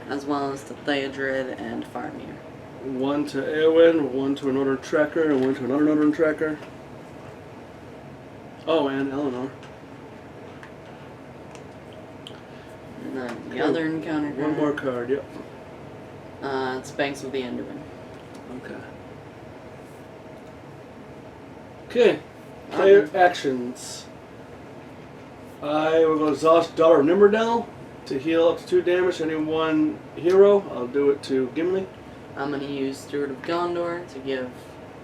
as well as to Theodred and Faramir. 1 to Eowyn, 1 to a Northern Tracker, and 1 to another Northern Tracker. Oh, and Eleanor. And then the other encounter card. 1 more card, yep. It's Banks of the Anduin. Okay. Okay. Player actions. I will go exhaust Daughter of Nimberdell to heal up to 2 damage to any 1 hero. I'll do it to Gimli. I'm going to use Steward of Gondor to give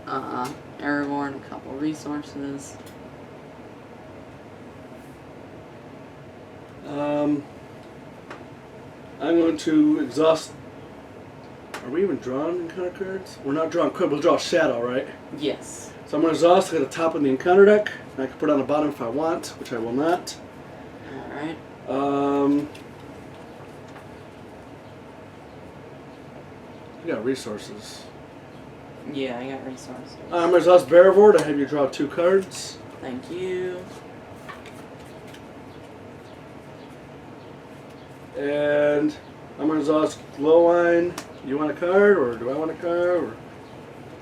Aragorn a couple resources. I'm going to exhaust. Are we even drawing encounter cards? We're not drawing. We'll draw Shadow, right? Yes. So I'm going to exhaust at the top of the encounter deck. I can put it on the bottom if I want, which I will not. Alright. You got resources. Yeah, I got resources. I'm going to exhaust Bearvord. I have you draw 2 cards. Thank you. And I'm going to exhaust Glowwine. You want a card, or do I want a card, or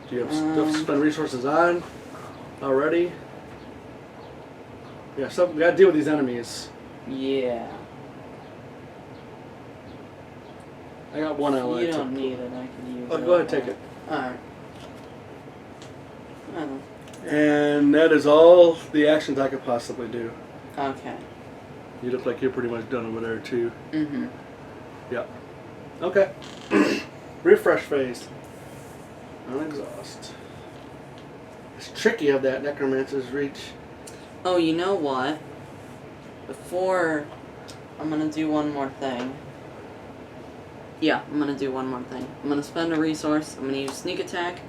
do you have stuff to spend resources on already? Yeah, we got to deal with these enemies. Yeah. I got 1 ally. You don't need it, I can use it. Oh, go ahead, take it. Alright. Oh, And that is all the actions I could possibly do. okay. You look like you're pretty much done over there, too. Mm-hmm. Yep. Okay. Refresh phase. Unexhaust. It's tricky of that necromancer's reach. Oh, you know what? Before, I'm gonna do one more thing. Yeah, I'm gonna do one more thing. I'm gonna spend a resource. I'm gonna use sneak attack.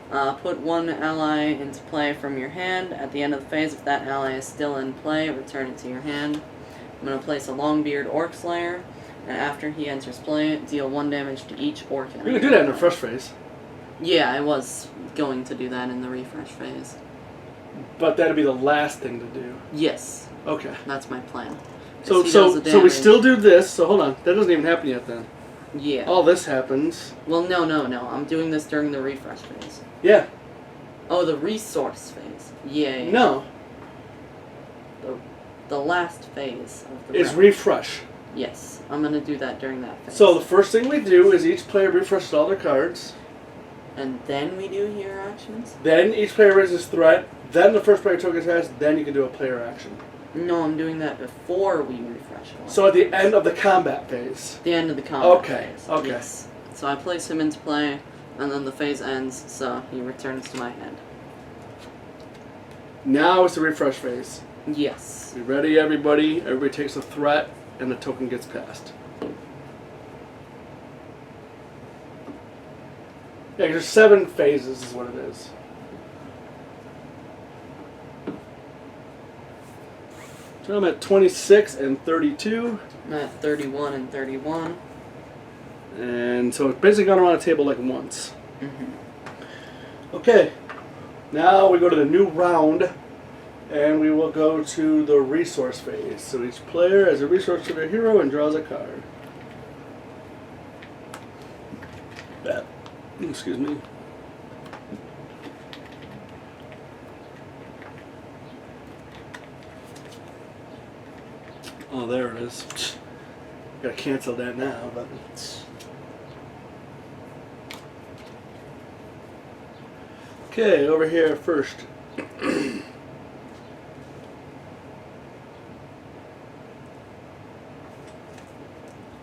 Put one ally into play from your hand. At the end of the phase, if that ally is still in play, return it to your hand. I'm gonna place a Longbeard Orc Slayer, and after he enters play, deal 1 damage to each orc enemy. You can do that in the first phase. Yeah, I was going to do that in the refresh phase. But that'd be the last thing to do. Yes, Okay. that's my plan. So He does the so we damage. still do this. So hold on. That doesn't even happen yet then. Yeah. All this happens. Well, no. I'm doing this during the refresh phase. Yeah. Oh, the resource phase. Yeah. No. The last phase of the Is round. refresh. Yes, I'm gonna do that during that phase. So the first thing we do is each player refreshes all their cards. And then we do hero actions? Then each player raises threat. Then the first player took his has. Then you can do a player action. No, I'm doing that before we refresh all. So at the end of the combat phase. The end of the combat Okay, phase. okay. Yes. So I place him into play, and then the phase ends, so he returns to my hand. Now it's the refresh phase. Yes. You ready, everybody? Everybody takes a threat, and the token gets passed. Yeah, there's 7 phases is what it is. So I'm at 26 and 32. I'm at 31 and 31. And so it's basically gone around the table like once. Mm-hmm. Okay, now we go to the new round, and we will go to the resource phase. So each player has a resource to their hero and draws a card. Excuse me. Oh, there it is. Gotta cancel that now, but. Okay, over here first.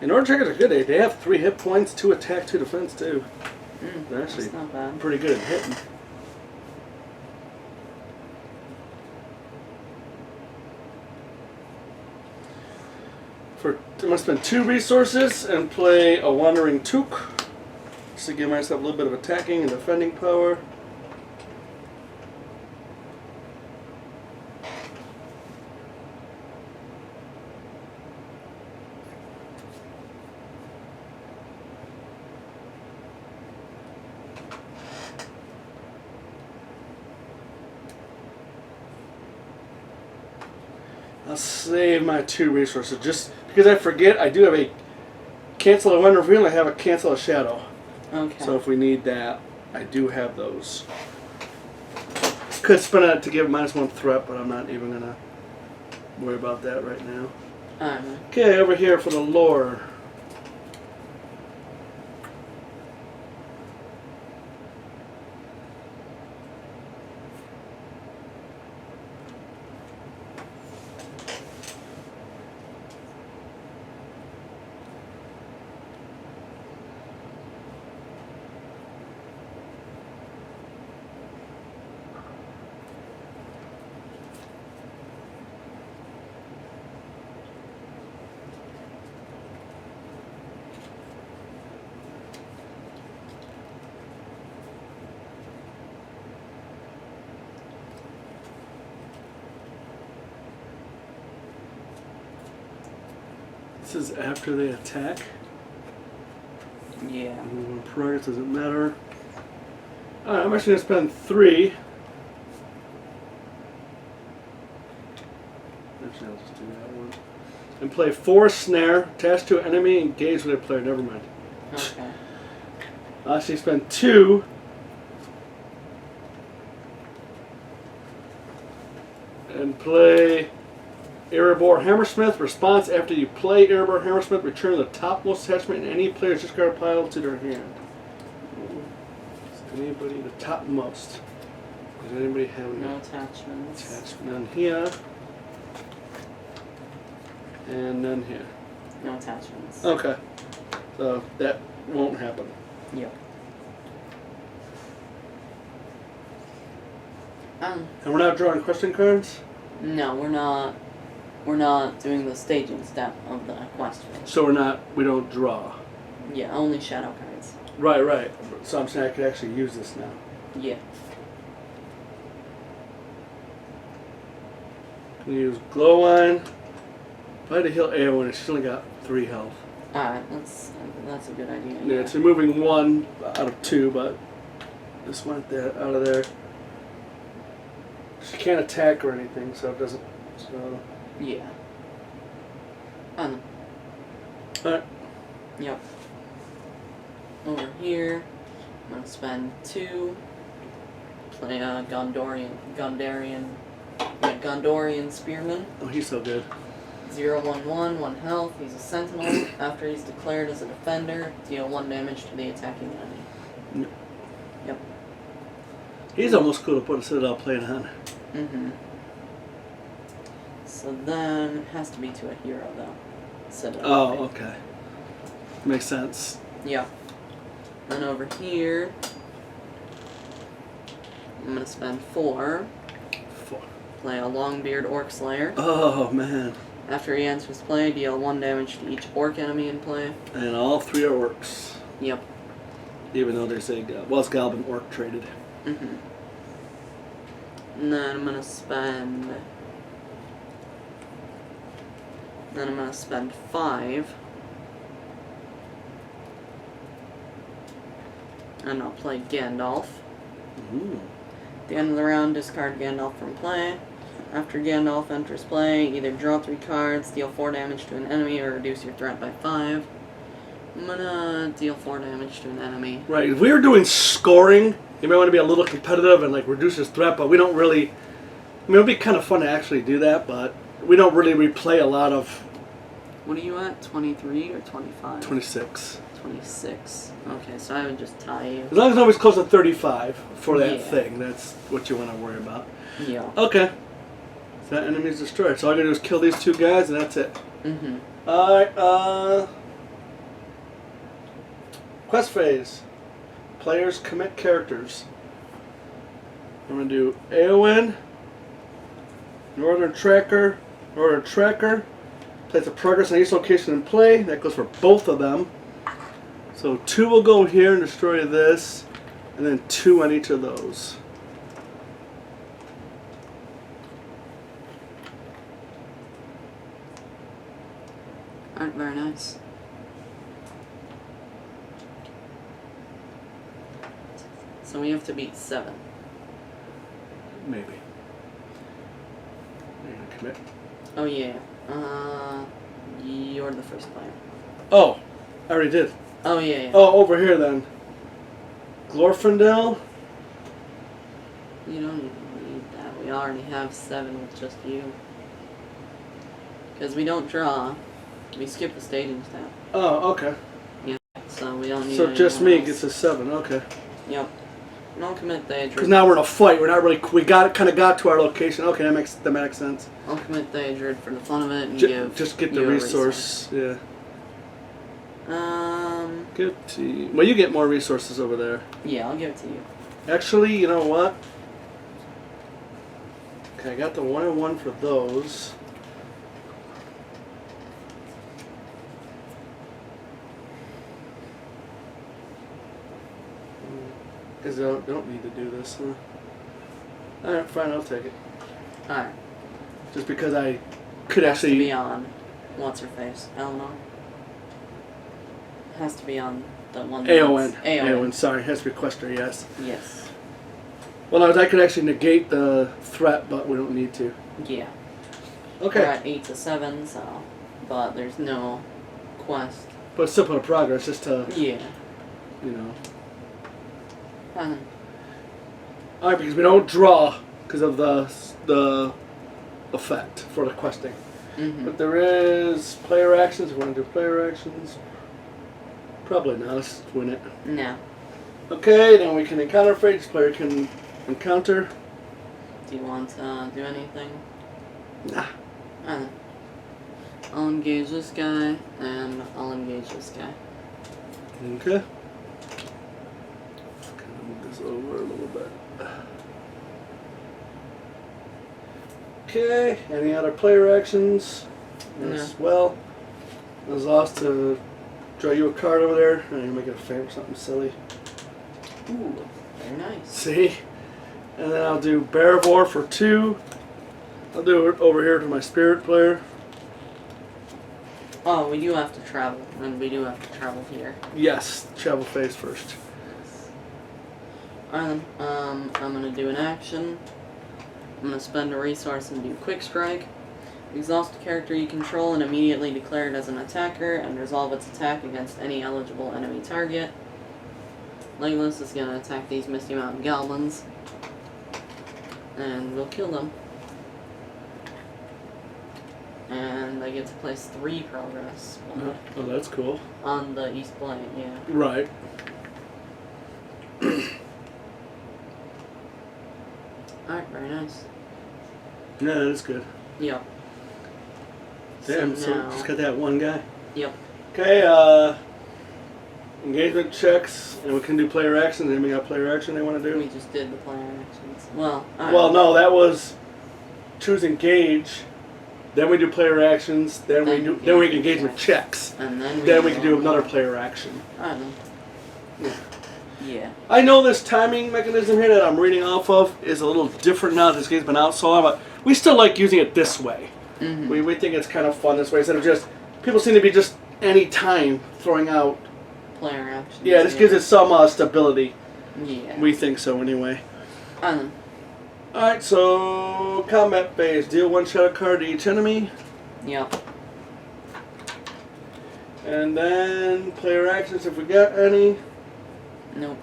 And Orc Checkers are good. They have 3 hit points, 2 attack, 2 defense too. They're actually That's not bad. pretty good at hitting. I'm gonna spend 2 resources and play a Wandering Took, just to give myself a little bit of attacking and defending power. I'll save my 2 resources just because I forget. I do have a cancel a one reveal and I have a cancel a shadow. Okay. So if we need that, I do have those. Could spend it to give -1 threat, but I'm not even gonna worry about that right now. Alright. Okay, over here for the lore. This is after they attack. Yeah. Progress doesn't matter. Alright, I'm actually going to spend 3. Actually, I'll just do that one. And play 4 snare, attached to an enemy, engage with a player. Never mind. Okay. I'll actually spend 2. And play Erebor Hammersmith. Response: after you play Erebor Hammersmith, return the topmost attachment in any player's discard pile to their hand. Is anybody the topmost? Does anybody have No any attachments. attachment? None here. And none here. No attachments. Okay. So that won't happen. Yep. And we're not drawing question cards? No, we're not. We're not doing the staging step of the quest phase. So we don't draw. Yeah, only shadow cards. Right. So I'm saying I could actually use this now. Yeah. Can use Glowwine. If I had to heal Eowyn, she's only got 3 health. Alright, that's a good idea. Yeah, it's removing 1 out of 2, but just want that out of there. She can't attack or anything, so it doesn't. So. Yeah. Alright. Yep. Over here, I'm gonna spend 2. Play a Gondorian Spearman. Oh, he's so good. 0/1/1, 1 health. He's a sentinel. After he's declared as a defender, deal 1 damage to the attacking enemy. Yep. He's almost cool to put a Citadel plate on. Mm-hmm. So then, it has to be to a hero, though. Citadel Oh, plate. okay. Makes sense. Yep. Then over here, I'm gonna spend 4. 4. Play a Longbeard Orc Slayer. Oh, man. After he enters play, deal 1 damage to each orc enemy in play. And all 3 are orcs. Yep. Even though there's a, it's Goblin orc traded. Mm-hmm. And then I'm gonna spend 5. And I'll play Gandalf. Ooh. At the end of the round, discard Gandalf from play. After Gandalf enters play, either draw 3 cards, deal 4 damage to an enemy, or reduce your threat by 5. I'm gonna deal 4 damage to an enemy. Right, if we were doing scoring, you may want to be a little competitive and like reduce his threat, but we don't really. I mean, it would be kind of fun to actually do that, but we don't really replay a lot of. What are you at? 23 or 25? 26. 26. Okay, so I would just tie you. As long as nobody's close to 35 for that Yeah. thing, that's what you want to worry about. Yeah. Okay. So that enemy's destroyed. So all I gotta do is kill these 2 guys, and that's it. Mm-hmm. Alright, quest phase. Players commit characters. I'm gonna do Eowyn, Northern Tracker, plays a progress on each location in play. That goes for both of them. So 2 will go here and destroy this, and then 2 on each of those. Alright, very nice. So we have to beat 7. Maybe. You're gonna commit. Oh yeah. You're the first player. Oh, I already did. Oh yeah. Oh, over here then. Glorfindel. You don't even need that. We already have 7 with just you. Because we don't draw. We skip the staging step. Oh, okay. Yeah. So we don't need. So just me anyone else. gets a 7. Okay. Yep. No commit Daedra. Because now we're in a fight. We're not really. We got to our location. Okay, that makes sense. I'll commit Daedra for the fun of it and Just get the you a resource. Yeah. Good to you. Well, you get more resources over there. Yeah, I'll give it to you. Actually, you know what? Okay, I got the 1-on-1 for those. Because they don't need to do this, huh? Alright, fine, I'll take it. Alright. Just because I could Has to actually. be on. What's her face? Eleanor? Has to be on the one. Eowyn. Eowyn. Sorry, has to be Quester, yes. Yes. Well, I could actually negate the threat, but we don't need to. Yeah. Okay. We're at 8 to 7, so. But there's no quest. But still put a progress just to, Yeah. you know. Fine. Alright, because we don't draw because of the effect for the questing. Mm-hmm. But there is player actions. We want to do player actions. Probably not. Let's win it. No. Okay, then we can encounter phase. Each player can encounter. Do you want to do anything? Nah. I'll engage this guy, and I'll engage this guy. Okay. Kind of move this over a little bit. Okay, any other player actions? As well. I was lost to draw you a card over there. I'm going to make it a favor, something silly. Ooh, very nice. See? And then I'll do Barivore for 2. I'll do it over here to my spirit player. Oh, we do have to travel, and we do have to travel here. Yes, travel phase first. Alright then, I'm gonna do an action. I'm gonna spend a resource and do Quick Strike. Exhaust a character you control and immediately declare it as an attacker, and resolve its attack against any eligible enemy target. Legolas is gonna attack these Misty Mountain Goblins, and we'll kill them. And I get to place 3 progress Oh, that's cool. on the East Blight, yeah. Right. Alright, very nice. Yeah, that's good. Yep. Damn, so now, just got that one guy. Yep. Okay, engagement checks, and we can do player actions. Anybody got player action they want to do? We just did the player actions. Well, Well, no, that was choose engage. Then we do player actions. Then we do engagement checks. And then we can do another player action. I don't know. Yeah. Yeah. I know this timing mechanism here that I'm reading off of is a little different now that this game's been out so long, but we still like using it this way. Mm-hmm. We think it's kind of fun this way instead of just people seem to be just any time throwing out. Player actions. Yeah, this gives it some stability. Yeah. We think so anyway. I don't know. Alright, so combat phase. Deal 1 shadow card to each enemy. Yep. And then player actions if we got any. Nope.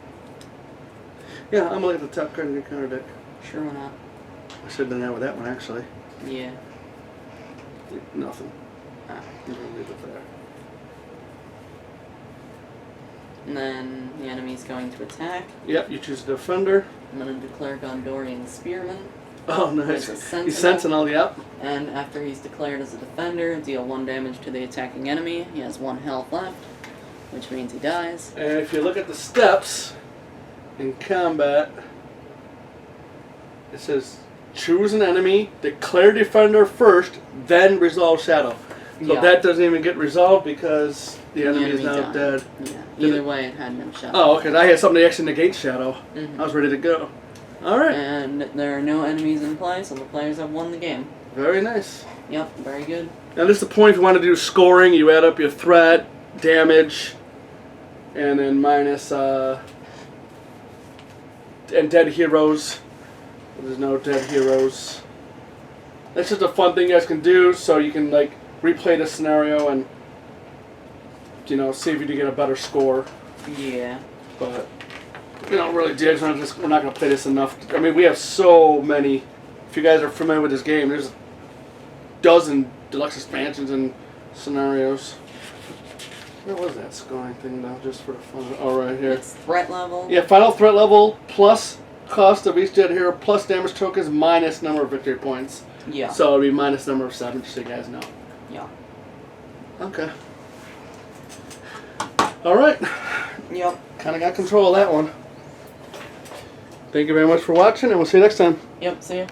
Yeah, I'm gonna look at the top card in your card deck. Sure, why not? I should have done that with that one actually. Yeah. Nothing. Ah. I'm gonna leave it there. And then the enemy's going to attack. Yep, you choose a defender. I'm going to declare Gondorian Spearman. Oh, nice. There's a sentinel. He's sentinel, yep. And after he's declared as a defender, deal 1 damage to the attacking enemy. He has 1 health left, which means he dies. And if you look at the steps in combat, it says choose an enemy, declare defender first, then resolve shadow. So Yeah. that doesn't even get resolved because the enemy is now died. dead. Yeah. Did Either it- way, it had no shadow. Oh, okay. I had something to actually negate shadow. Mhm. I was ready to go. Alright. And there are no enemies in play, so the players have won the game. Very nice. Yep, very good. Now this is the point if you want to do scoring, you add up your threat, damage, and then minus and dead heroes. There's no dead heroes. That's just a fun thing you guys can do so you can like replay the scenario and see if you can get a better score. Yeah. But we don't really dig. We're not going to play this enough. I mean, we have so many. If you guys are familiar with this game, there's a dozen deluxe expansions and scenarios. Where was that scoring thing though? Just for the fun. Oh, right here. It's threat level. Yeah, final threat level plus cost of each dead hero plus damage tokens minus number of victory points. Yeah. So it'll be minus number of 7, just so you guys know. Yeah. Okay. Alright. Yep. Kind of got control of that one. Thank you very much for watching, and we'll see you next time. Yep, see ya.